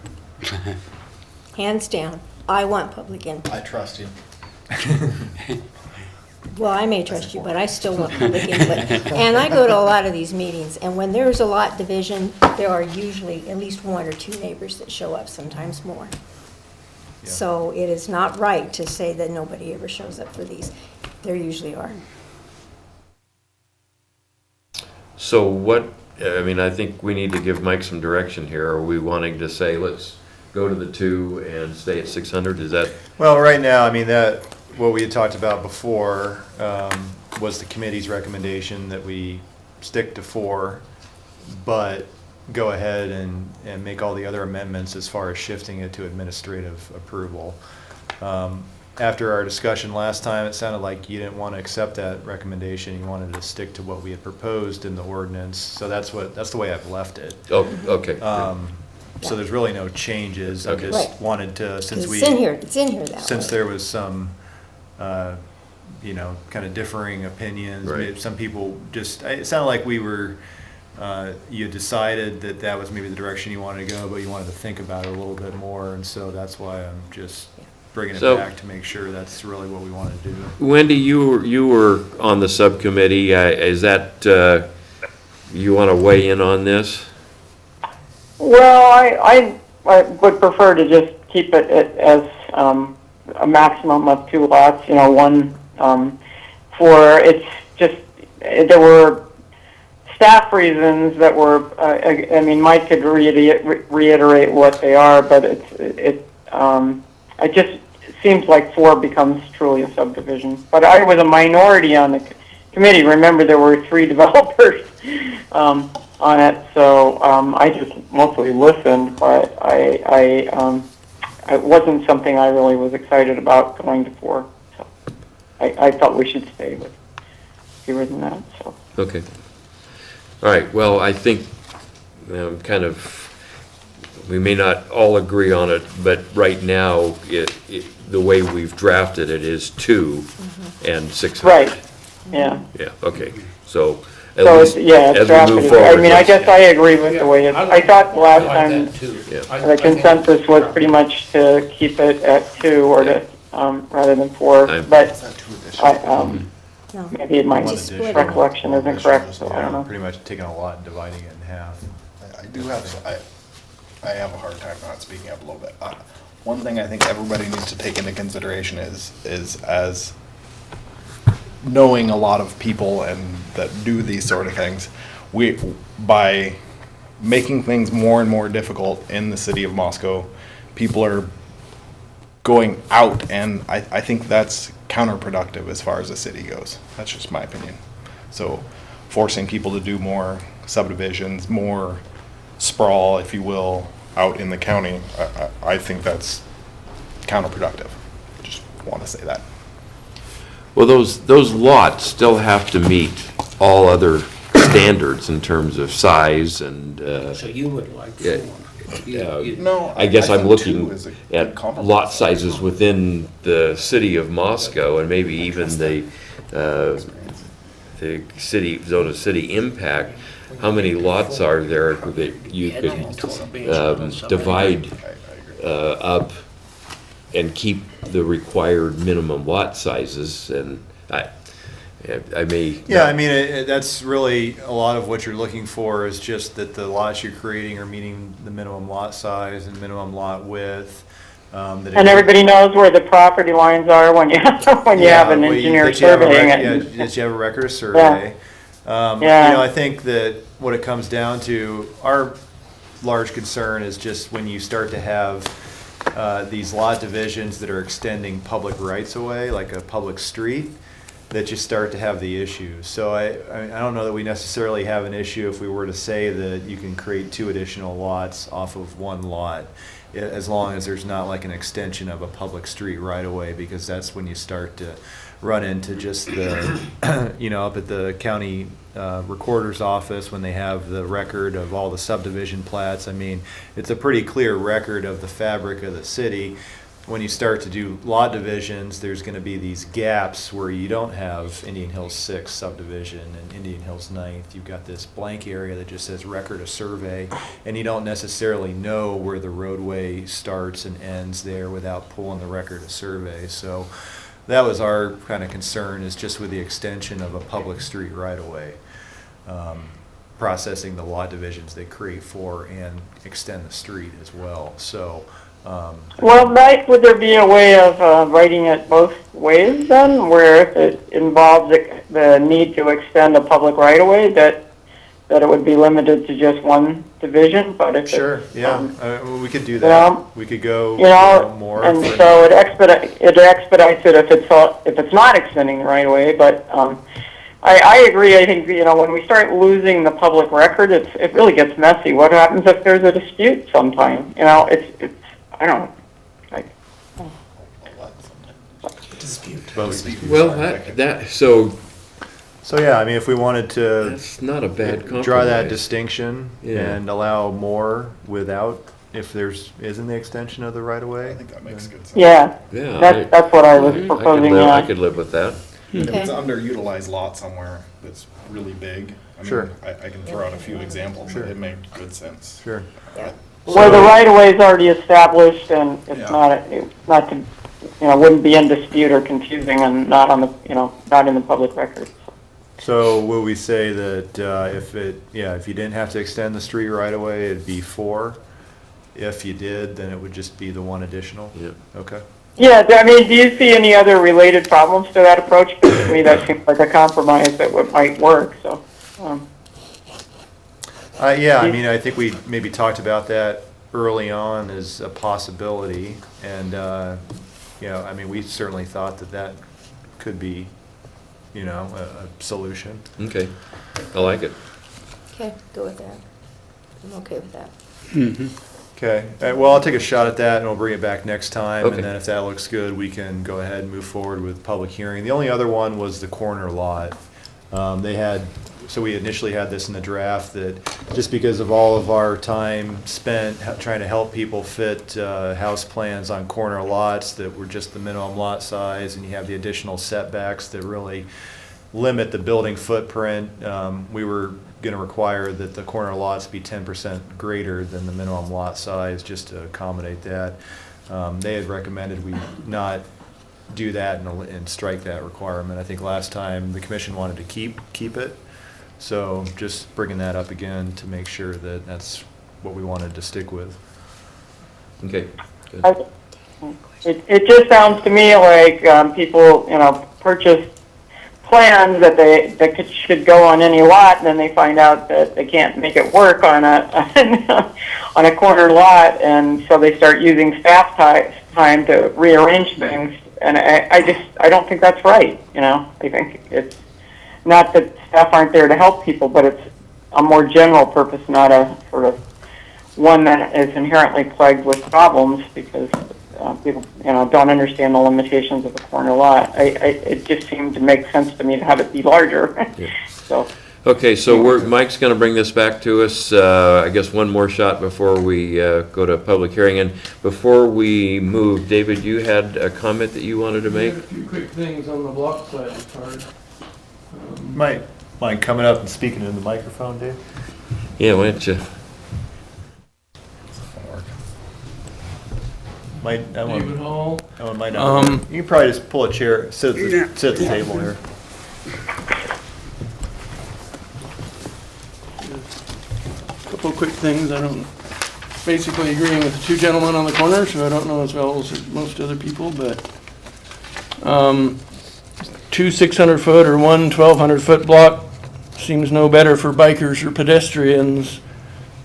Speaker 1: Hands down, I want public input.
Speaker 12: I trust you.
Speaker 1: Well, I may trust you, but I still want public input. And I go to a lot of these meetings, and when there's a lot division, there are usually at least one or two neighbors that show up, sometimes more.
Speaker 4: Yeah.
Speaker 1: So it is not right to say that nobody ever shows up for these. There usually are.
Speaker 2: So what, I think we need to give Mike some direction here. Are we wanting to say, let's go to the 2 and stay at 600? Is that?
Speaker 4: Well, right now, what we had talked about before was the committee's recommendation that we stick to 4, but go ahead and make all the other amendments as far as shifting it to administrative approval. After our discussion last time, it sounded like you didn't want to accept that recommendation. You wanted to stick to what we had proposed in the ordinance. So that's the way I've left it.
Speaker 2: Oh, okay.
Speaker 4: So there's really no changes. I
Speaker 2: Okay.
Speaker 4: just
Speaker 1: Right.
Speaker 4: wanted to, since we.
Speaker 1: It's in here that way.
Speaker 4: Since there was some, kind of differing opinions.
Speaker 2: Right.
Speaker 4: Some people it sounded like you decided that was maybe the direction you wanted to go, but you wanted to think about it a little bit more. And so that's why I'm just bringing it
Speaker 2: So-
Speaker 4: back to make sure that's really what we want to do.
Speaker 2: Wendy, you were on the subcommittee. Is that, you want to weigh in on this?
Speaker 6: Well, I would prefer to just keep it as a maximum of 2 lots, one for, it's just, there were staff reasons that were, Mike could reiterate what they are, but it just seems like 4 becomes truly a subdivision. But I was a minority on the committee. Remember, there were 3 developers on it, so I just mostly listened, but it wasn't something I really was excited about going to 4. So I thought we should stay with fewer than that. So.
Speaker 2: Okay. All right, well, I think we may not all agree on it, but right now, the way we've drafted it is 2 and 600.
Speaker 6: Right, yeah.
Speaker 2: Yeah, okay, so at
Speaker 6: So,
Speaker 2: least
Speaker 6: yeah, it's
Speaker 2: as we
Speaker 6: drafted.
Speaker 2: move forward.
Speaker 6: I guess I agree with the way it's, I thought last time
Speaker 2: Yeah.
Speaker 6: the consensus was pretty much to keep it at 2 or to, rather than 4, but
Speaker 12: Is that 2 additional?
Speaker 1: No.
Speaker 6: maybe my
Speaker 4: One
Speaker 1: Just
Speaker 4: additional.
Speaker 1: split it.
Speaker 6: recollection isn't correct, so I don't know.
Speaker 4: Pretty much taking a lot and dividing it in half.
Speaker 12: I do have, I have a hard time not speaking up a little bit. One thing I think everybody needs to take into consideration is as knowing a lot of people and that do these sort of things, by making things more and more difficult in the city of Moscow, people are going out, and I think that's counterproductive as far as the city goes. That's just my opinion. So forcing people to do more subdivisions, more sprawl, if you will, out in the county, I think that's counterproductive. Just want to say that.
Speaker 2: Well, those lots still have to meet all other standards in terms of size and,
Speaker 7: So you would like
Speaker 2: yeah,
Speaker 7: 4.
Speaker 12: No,
Speaker 2: I guess I'm
Speaker 12: think 2
Speaker 2: looking
Speaker 12: is a
Speaker 2: at
Speaker 12: good compromise.
Speaker 2: lot sizes within the city of Moscow and maybe even the city, zone of city impact. How many lots are there that you could divide up and keep the required minimum lot sizes? And I may.
Speaker 4: Yeah, that's really a lot of what you're looking for is just that the lots you're creating are meeting the minimum lot size and minimum lot width.
Speaker 6: And everybody knows where the property lines are when you have an engineer surveying it.
Speaker 4: That you have a record of survey.
Speaker 6: Yeah.
Speaker 4: I think that what it comes down to, our large concern is just when you start to have these lot divisions that are extending public rights away, like a public street, that you start to have the issues. So I don't know that we necessarily have an issue if we were to say that you can create 2 additional lots off of 1 lot, as long as there's not like an extension of a public street right away, because that's when you start to run into just the, up at the county recorder's office when they have the record of all the subdivision plats. I mean, it's a pretty clear record of the fabric of the city. When you start to do lot divisions, there's gonna be these gaps where you don't have Indian Hills 6 subdivision and Indian Hills 9th. You've got this blank area that just says record of survey, and you don't necessarily know where the roadway starts and ends there without pulling the record of survey. So that was our kind of concern, is just with the extension of a public street right-of-way, processing the lot divisions they create for and extend the street as well. So
Speaker 6: Well, would there be a way of writing it both ways then, where if it involves the need to extend a public right-of-way, that it would be limited to just one division, but if
Speaker 4: sure,
Speaker 6: it's,
Speaker 4: yeah, we could do that. We could go more.
Speaker 6: and so it expedites it if it's not extending the right-of-way, but I agree. I think, when we start losing the public record, it really gets messy. What happens if there's a dispute sometime? It's I don't know.
Speaker 2: Well,
Speaker 4: So yeah, I mean, if we wanted to
Speaker 2: that's not a bad compromise.
Speaker 4: draw that distinction
Speaker 2: Yeah.
Speaker 4: and allow more without, if isn't the extension of the right of way.
Speaker 12: I think that makes good sense.
Speaker 6: Yeah,
Speaker 2: Yeah,
Speaker 6: that's what I was proposing.
Speaker 2: I could live with that.
Speaker 12: If it's
Speaker 1: Okay.
Speaker 12: an underutilized lot somewhere that's really big, I mean,
Speaker 4: Sure.
Speaker 12: I can throw out a few examples,
Speaker 4: Sure.
Speaker 12: but it made good sense.
Speaker 4: Sure.
Speaker 6: Where the right-of-way is already established and it's
Speaker 12: Yeah.
Speaker 6: not to, wouldn't be in dispute or confusing and not on the, not in the public record.
Speaker 4: So will we say that if you didn't have to extend the street right away, it'd be 4? If you did, then it would just be the one additional?
Speaker 2: Yep.
Speaker 4: Okay.
Speaker 6: Yeah, I mean, do you see any other related problems to that approach? Because to me, that seems like a compromise that might work, so.
Speaker 4: Yeah, I mean, I think we maybe talked about that early on as a possibility, and, I mean, we certainly thought that could be, a solution.
Speaker 2: Okay, I like it.
Speaker 1: Okay, go with that. I'm okay with that.
Speaker 4: Okay, well, I'll take a shot at that, and we'll bring it back next time,
Speaker 2: Okay.
Speaker 4: and then if that looks good, we can go ahead and move forward with public hearing. The only other one was the corner lot. So we initially had this in the draft, that just because of all of our time spent trying to help people fit house plans on corner lots that were just the minimum lot size, and you have the additional setbacks that really limit the building footprint, we were going to require that the corner lots be 10% greater than the minimum lot size, just to accommodate that. They had recommended we not do that and strike that requirement. I think last time the commission wanted to keep it. So just bringing that up again to make sure that that's what we wanted to stick with.
Speaker 2: Okay, good.
Speaker 6: It just sounds to me like people, purchase plans that should go on any lot, and then they find out that they can't make it work on a corner lot, and so they start using staff time to rearrange things. And I don't think that's right. I think it's not that staff aren't there to help people, but it's a more general purpose, not a sort of one that is inherently plagued with problems because people, don't understand the limitations of a corner lot. It just seemed to make sense to me to have it be larger.
Speaker 2: Yeah.
Speaker 6: So.
Speaker 2: Okay, so Mike's going to bring this back to us, I guess one more shot before we go to public hearing. And before we move, David, you had a comment that you wanted to make?
Speaker 9: A few quick things on the block side part.
Speaker 4: Mind coming up and speaking into the microphone, Dave?
Speaker 2: Yeah, why don't you?
Speaker 9: David Hall.
Speaker 4: That one might not. You can probably just pull a chair, sit at the table here.
Speaker 9: Couple of quick things. I don't, basically agreeing with the two gentlemen on the corner, so I don't know as well as most other people, but two 600-foot or one 1,200-foot block seems no better for bikers or pedestrians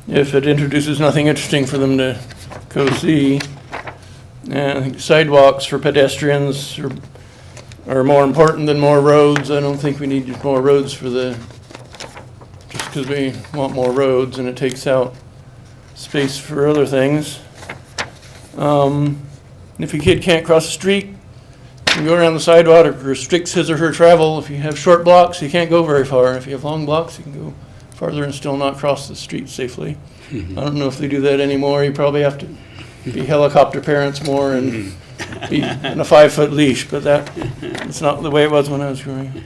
Speaker 9: if it introduces nothing interesting for them to go see. And I think sidewalks for pedestrians are more important than more roads. I don't think we need more roads just because we want more roads and it takes out space for other things. If a kid can't cross the street, you go around the sidewalk, it restricts his or her travel. If you have short blocks, you can't go very far. If you have long blocks, you can go farther and still not cross the street safely. I don't know if they do that anymore. You probably have to be helicopter parents more and be in a 5-foot leash, but it's not the way it was when I was growing up.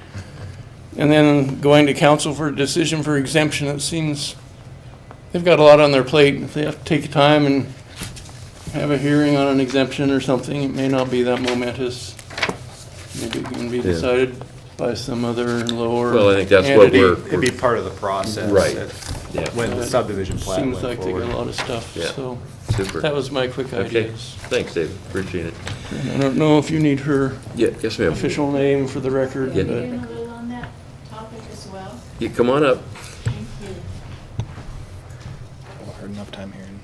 Speaker 9: And then going to council for a decision for exemption, it seems they've got a lot on their plate. If they have to take time and have a hearing on an exemption or something, it may not be that momentous. Maybe it can be decided by some other lower
Speaker 2: Well, I think that's what
Speaker 9: entity.
Speaker 4: It'd be part of the process.
Speaker 2: Right.
Speaker 4: if- When the subdivision plat went
Speaker 9: Seems like they
Speaker 4: forward.
Speaker 9: got a lot of stuff,
Speaker 2: Yeah.
Speaker 9: so
Speaker 2: Super.
Speaker 9: that was my quick
Speaker 2: Okay,
Speaker 9: ideas.
Speaker 2: thanks, David, appreciate it.
Speaker 9: And I don't know if you need her
Speaker 2: Yeah, yes, ma'am.
Speaker 9: official name for the record,
Speaker 2: Yeah.
Speaker 9: but
Speaker 5: a little on that topic as well.
Speaker 2: Yeah, come on up.
Speaker 5: Thank you.
Speaker 12: I've heard enough time hearing.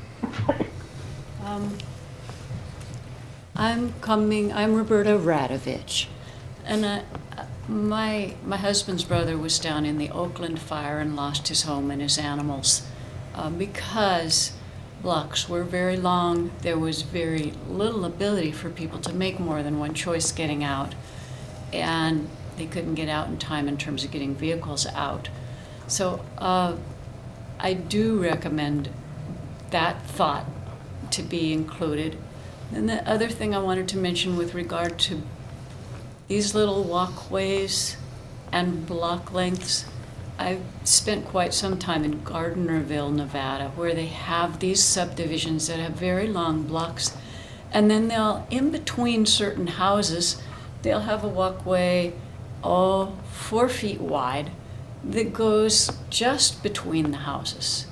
Speaker 5: I'm Roberta Radovich, and my husband's brother was down in the Oakland fire and lost his home and his animals because blocks were very long. There was very little ability for people to make more than one choice getting out, and they couldn't get out in time in terms of getting vehicles out. So I do recommend that thought to be included. And the other thing I wanted to mention with regard to these little walkways and block lengths, I've spent quite some time in Gardnerville, Nevada, where they have these subdivisions that have very long blocks. And then in between certain houses, they'll have a walkway, 4 feet wide, that goes just between the houses.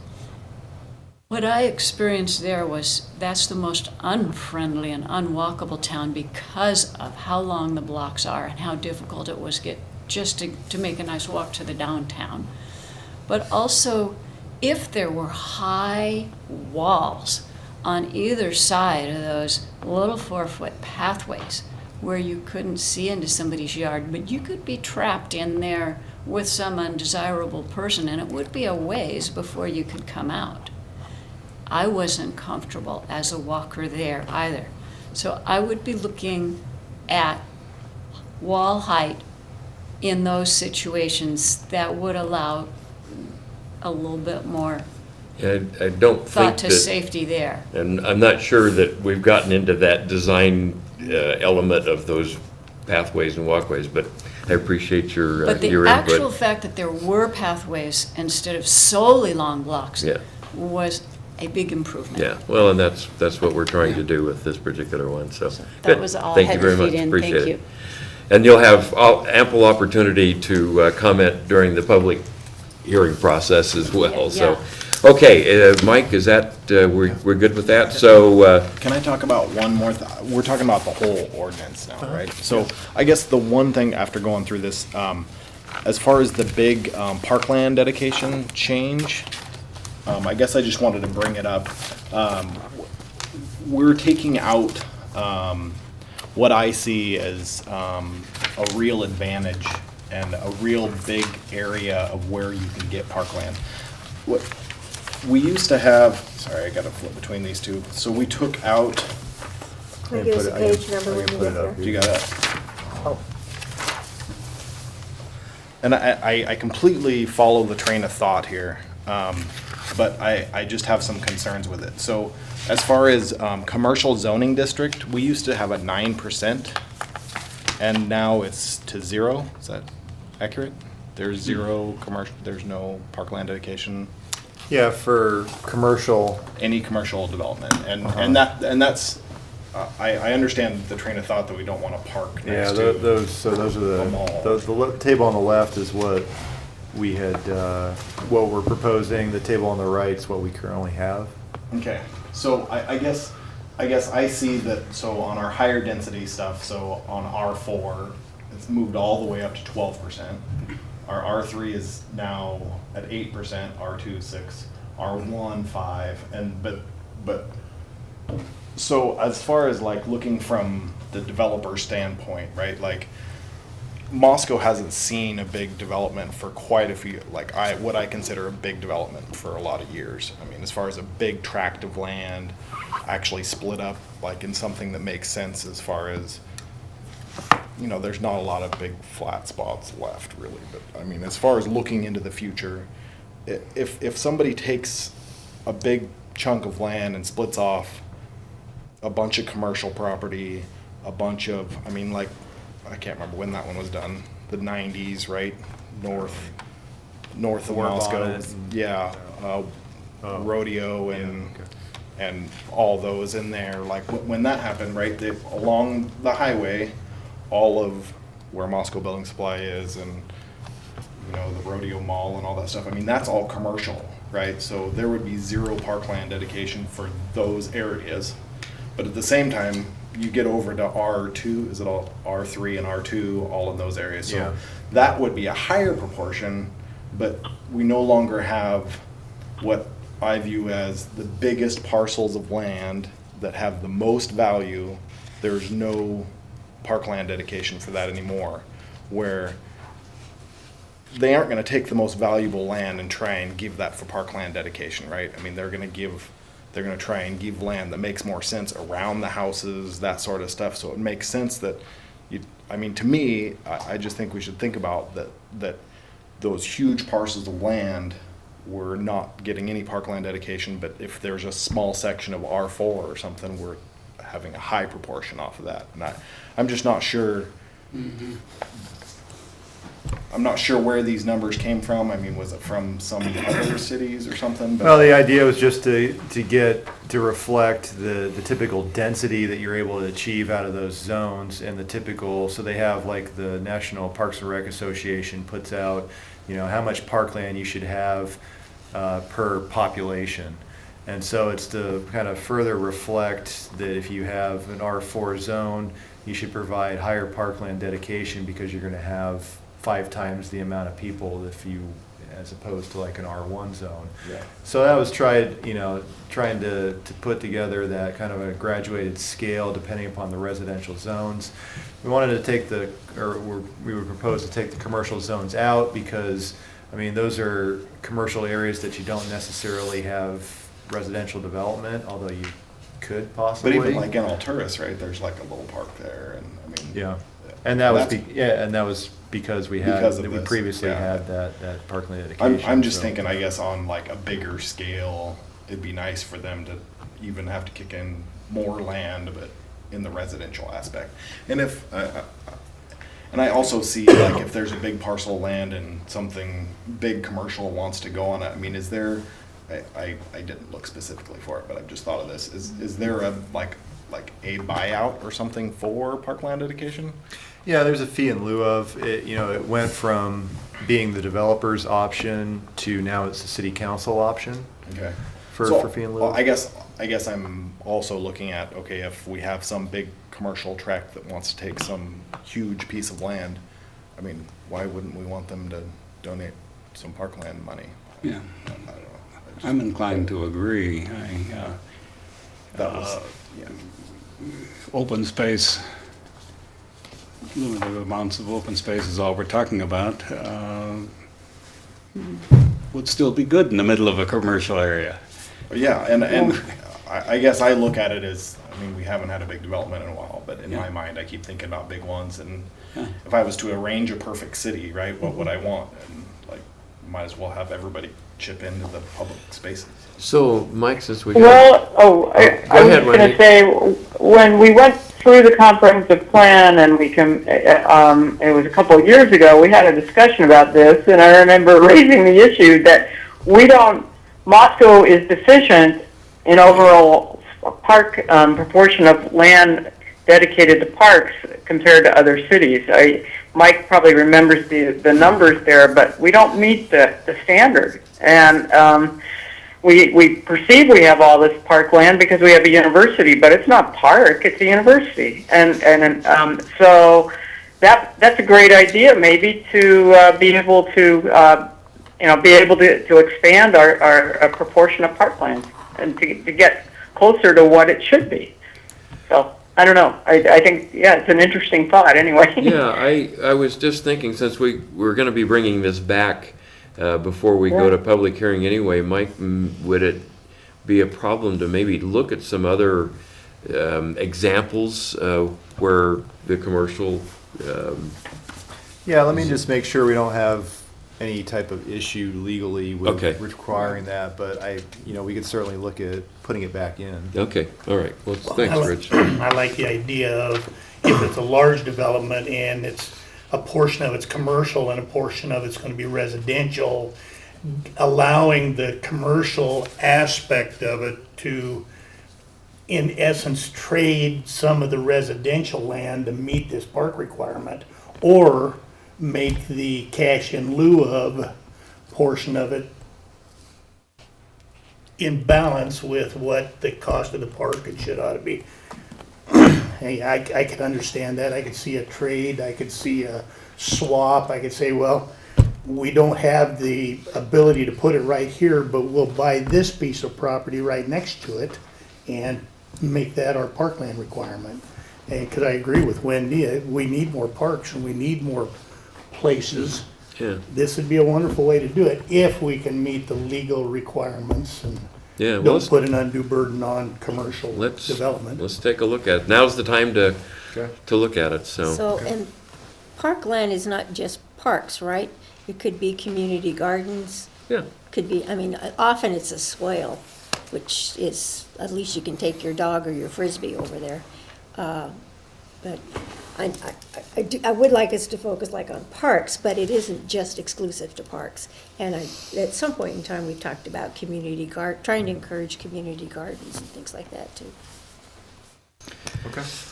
Speaker 5: What I experienced there was that's the most unfriendly and unwalkable town because of how long the blocks are and how difficult it was to make a nice walk to the downtown. But also, if there were high walls on either side of those little 4-foot pathways where you couldn't see into somebody's yard, but you could be trapped in there with some undesirable person, and it would be a ways before you could come out. I wasn't comfortable as a walker there either. So I would be looking at wall height in those situations that would allow a little bit more
Speaker 2: I don't think
Speaker 5: thought to
Speaker 2: that,
Speaker 5: safety there.
Speaker 2: and I'm not sure that we've gotten into that design element of those pathways and walkways, but I appreciate your
Speaker 5: But the
Speaker 2: your
Speaker 5: actual
Speaker 2: input.
Speaker 5: fact that there were pathways instead of solely long blocks
Speaker 2: Yeah.
Speaker 5: was a big improvement.
Speaker 2: Yeah, well, and that's what we're trying to do with this particular one, so.
Speaker 5: That
Speaker 2: good.
Speaker 5: was all I
Speaker 2: Thank
Speaker 5: had
Speaker 2: you
Speaker 5: to
Speaker 2: very
Speaker 5: feed
Speaker 2: much.
Speaker 5: in.
Speaker 2: Appreciate
Speaker 5: Thank
Speaker 2: it.
Speaker 5: you.
Speaker 2: And you'll have ample opportunity to comment during the public hearing process as well, so. Okay, Mike, is that, we're good with that? So,
Speaker 12: Can I talk about one more? We're talking about the whole ordinance now, right? So I guess the one thing after going through this, as far as the big parkland dedication change, I guess I just wanted to bring it up. We're taking out what I see as a real advantage and a real big area of where you can get parkland. What we used to have, sorry, I gotta flip between these two. So we took out,
Speaker 1: Can you give us a page number when you get there?
Speaker 12: you got it? And I completely follow the train of thought here, but I just have some concerns with it. So as far as commercial zoning district, we used to have a 9%, and now it's to 0. Is that accurate? There's 0 commercial, there's no parkland dedication,
Speaker 4: Yeah, for commercial,
Speaker 12: any commercial development, and that's, I understand the train of thought that we don't want to park
Speaker 4: yeah,
Speaker 12: next to.
Speaker 4: those are
Speaker 12: the mall.
Speaker 4: the table on the left is what we had, what we're proposing. The table on the right is what we currently have.
Speaker 12: Okay, so I guess I see that, so on our higher density stuff, so on R4, it's moved all the way up to 12%. Our R3 is now at 8%, R2 6, R1 5, and but so as far as like looking from the developer standpoint, right? Like Moscow hasn't seen a big development for quite a few, like what I consider a big development for a lot of years. I mean, as far as a big tract of land actually split up like in something that makes sense as far as you know, there's not a lot of big flat spots left really, but I mean, as far as looking into the future, if somebody takes a big chunk of land and splits off a bunch of commercial property, a bunch of, I mean, like, I can't remember when that one was done, the 90s, right? North of
Speaker 4: War
Speaker 12: Moscow.
Speaker 4: bonnet and-
Speaker 12: Yeah, rodeo and,
Speaker 4: okay.
Speaker 12: and all those in there. Like, when that happened, right, along the highway, all of where Moscow Building Supply is and, you know, the rodeo mall and all that stuff, I mean, that's all commercial, right? So there would be zero parkland dedication for those areas. But at the same time, you get over to R2, is it all R3 and R2, all in those areas? So
Speaker 4: Yeah.
Speaker 12: that would be a higher proportion, but we no longer have what I view as the biggest parcels of land that have the most value. There's no parkland dedication for that anymore, where they aren't gonna take the most valuable land and try and give that for parkland dedication, right? I mean, they're gonna try and give land that makes more sense around the houses, that sort of stuff. So it makes sense that I mean, to me, I just think we should think about that those huge parcels of land were not getting any parkland dedication, but if there's a small section of R4 or something, we're having a high proportion off of that. And I'm just not sure. I'm not sure where these numbers came from. I mean, was it from some other cities or something? But
Speaker 4: Well, the idea was just to reflect the typical density that you're able to achieve out of those zones and the typical, so they have like the National Parks and Rec Association puts out, you know, how much parkland you should have per population. And so it's to kind of further reflect that if you have an R4 zone, you should provide higher parkland dedication because you're gonna have 5 times the amount of people as opposed to like an R1 zone.
Speaker 12: Yeah.
Speaker 4: So that was trying to put together that kind of a graduated scale depending upon the residential zones. We wanted to we would propose to take the commercial zones out because, I mean, those are commercial areas that you don't necessarily have residential development, although you could
Speaker 12: But
Speaker 4: possibly.
Speaker 12: even like in Alturas, right, there's like a little park there, and I mean.
Speaker 4: Yeah, and that was,
Speaker 12: that's-
Speaker 4: because we
Speaker 12: Because of
Speaker 4: we
Speaker 12: this,
Speaker 4: previously
Speaker 12: yeah.
Speaker 4: had that parkland dedication.
Speaker 12: I'm just
Speaker 4: so-
Speaker 12: thinking, I guess, on like a bigger scale, it'd be nice for them to even have to kick in more land, but in the residential aspect. And and I also see, like, if there's a big parcel of land and something big commercial wants to go on it, I mean, is there, I didn't look specifically for it, but I've just thought of this, is there a, like a buyout or something for parkland dedication?
Speaker 4: Yeah, there's a fee in lieu of it. You know, it went from being the developer's option to now it's the city council option
Speaker 12: Okay.
Speaker 4: for
Speaker 12: So,
Speaker 4: fee in lieu.
Speaker 12: well, I guess I'm also looking at, okay, if we have some big commercial tract that wants to take some huge piece of land, I mean, why wouldn't we want them to donate some parkland money?
Speaker 3: Yeah,
Speaker 12: I don't know.
Speaker 3: I'm inclined to agree.
Speaker 12: That was, yeah.
Speaker 3: Open space, limited amounts of open space is all we're talking about, would still be good in the middle of a commercial area.
Speaker 12: Yeah, and I guess I look at it as, I mean, we haven't had a big development in a while, but in
Speaker 3: Yeah.
Speaker 12: my mind, I keep thinking about big ones, and
Speaker 3: Yeah.
Speaker 12: if I was to arrange a perfect city, right, what would I want? And like, might as well have everybody chip into the public spaces.
Speaker 2: So, Mike, since we got,
Speaker 6: Well, I
Speaker 2: Go
Speaker 6: was
Speaker 2: ahead,
Speaker 6: going
Speaker 2: Wendy.
Speaker 6: to say, when we went through the comprehensive plan and it was a couple of years ago, we had a discussion about this, and I remember raising the issue that Moscow is deficient in overall park proportion of land dedicated to parks compared to other cities. Mike probably remembers the numbers there, but we don't meet the standard. And we perceive we have all this parkland because we have a university, but it's not park, it's a university. So that's a great idea, maybe, to be able to expand our proportion of parkland and to get closer to what it should be. So I don't know. I think, yeah, it's an interesting thought anyway.
Speaker 2: yeah, I was just thinking, since we're gonna be bringing this back before we go to public hearing anyway, Mike, would it be a problem to maybe look at some other examples where the commercial,
Speaker 4: Yeah, let me just make sure we don't have any type of issue legally with
Speaker 2: Okay.
Speaker 4: requiring that, but we could certainly look at putting it back in.
Speaker 2: okay, all right, well, thanks, Rich.
Speaker 13: I like the idea of if it's a large development and it's a portion of it's commercial and a portion of it's gonna be residential, allowing the commercial aspect of it to, in essence, trade some of the residential land to meet this park requirement, or make the cash in lieu of portion of it in balance with what the cost of the park and shit ought to be. Hey, I could understand that. I could see a trade, I could see a swap, I could say, well, we don't have the ability to put it right here, but we'll buy this piece of property right next to it and make that our parkland requirement. And because I agree with Wendy, we need more parks and we need more places.
Speaker 2: Yeah,
Speaker 13: This would be a wonderful way to do it if we can meet the legal requirements and
Speaker 2: yeah, well,
Speaker 13: don't put an undue burden on commercial development.
Speaker 2: let's take a look at it. Now's the time to
Speaker 4: Okay.
Speaker 2: look at it, so.
Speaker 1: So, and parkland is not just parks, right? It could be community gardens,
Speaker 2: Yeah,
Speaker 1: could be, I mean, often it's a swale, which is, at least you can take your dog or your Frisbee over there. But I would like us to focus like on parks, but it isn't just exclusive to parks. And at some point in time, we talked about trying to encourage community gardens and things like that too.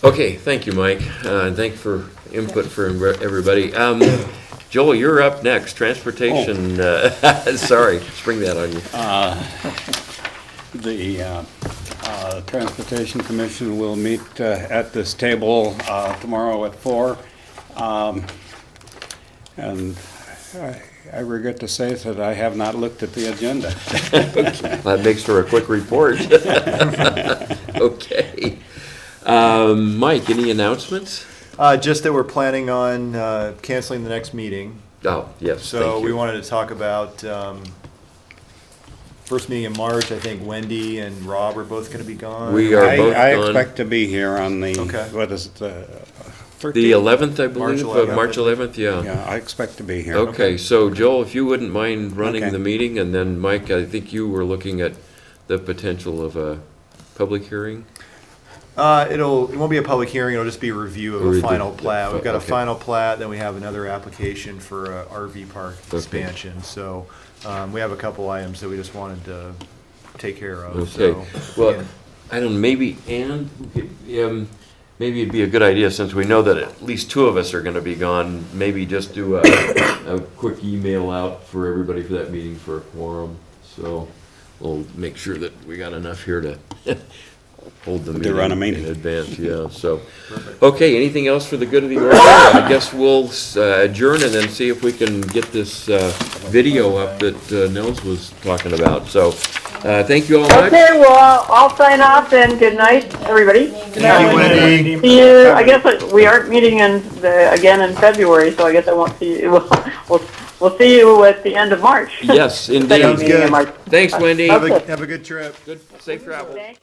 Speaker 2: okay, thank you, Mike, thank you for input for everybody. Joel, you're up next, transportation, sorry, spring that on you.
Speaker 3: The Transportation Commission will meet at this table tomorrow at 4. And I regret to say that I have not looked at the agenda.
Speaker 2: That makes for a quick report. Okay. Mike, any announcements?
Speaker 4: Just that we're planning on canceling the next meeting.
Speaker 2: Oh, yes,
Speaker 4: So
Speaker 2: thank
Speaker 4: we
Speaker 2: you.
Speaker 4: wanted to talk about, first meeting in March, I think Wendy and Rob are both gonna be gone.
Speaker 2: We are both
Speaker 3: I
Speaker 2: gone.
Speaker 3: expect to be here on the,
Speaker 4: Okay.
Speaker 3: what is it, 13th?
Speaker 2: The 11th, I believe,
Speaker 4: March 11th.
Speaker 2: March 11th, yeah.
Speaker 3: Yeah, I expect to be here.
Speaker 2: Okay, so Joel, if you wouldn't mind running
Speaker 3: Okay.
Speaker 2: the meeting, and then Mike, I think you were looking at the potential of a public hearing?
Speaker 4: It won't be a public hearing, it'll just be a review of
Speaker 2: A
Speaker 4: a
Speaker 2: review.
Speaker 4: final plat. We've got a
Speaker 2: Okay.
Speaker 4: final plat, then we have another application for a RV park
Speaker 2: Okay.
Speaker 4: expansion. So, we have a couple items that we just wanted to take care of,
Speaker 2: Okay,
Speaker 4: so.
Speaker 2: well,
Speaker 4: yeah.
Speaker 2: I don't know, maybe, maybe it'd be a good idea, since we know that at least two of us are gonna be gone, maybe just do a quick email out for everybody for that meeting for a quorum. So we'll make sure that we got enough here to hold the
Speaker 3: To run a
Speaker 2: meeting in
Speaker 3: meeting.
Speaker 2: advance, yeah, so. Okay, anything else for the good of the order? I guess we'll adjourn and then see if we can get this video up that Nels was talking about. So, thank you all much.
Speaker 6: Okay, well, I'll sign off and good night, everybody.
Speaker 4: Thank you, Wendy.
Speaker 6: See you, I guess we aren't meeting again in February, so I guess I won't see you. We'll see you at the end of March.
Speaker 2: Yes, indeed.
Speaker 6: Second meeting in March.
Speaker 2: Thanks, Wendy.
Speaker 4: Have a good trip.
Speaker 2: Good, safe travel.
Speaker 6: Thanks.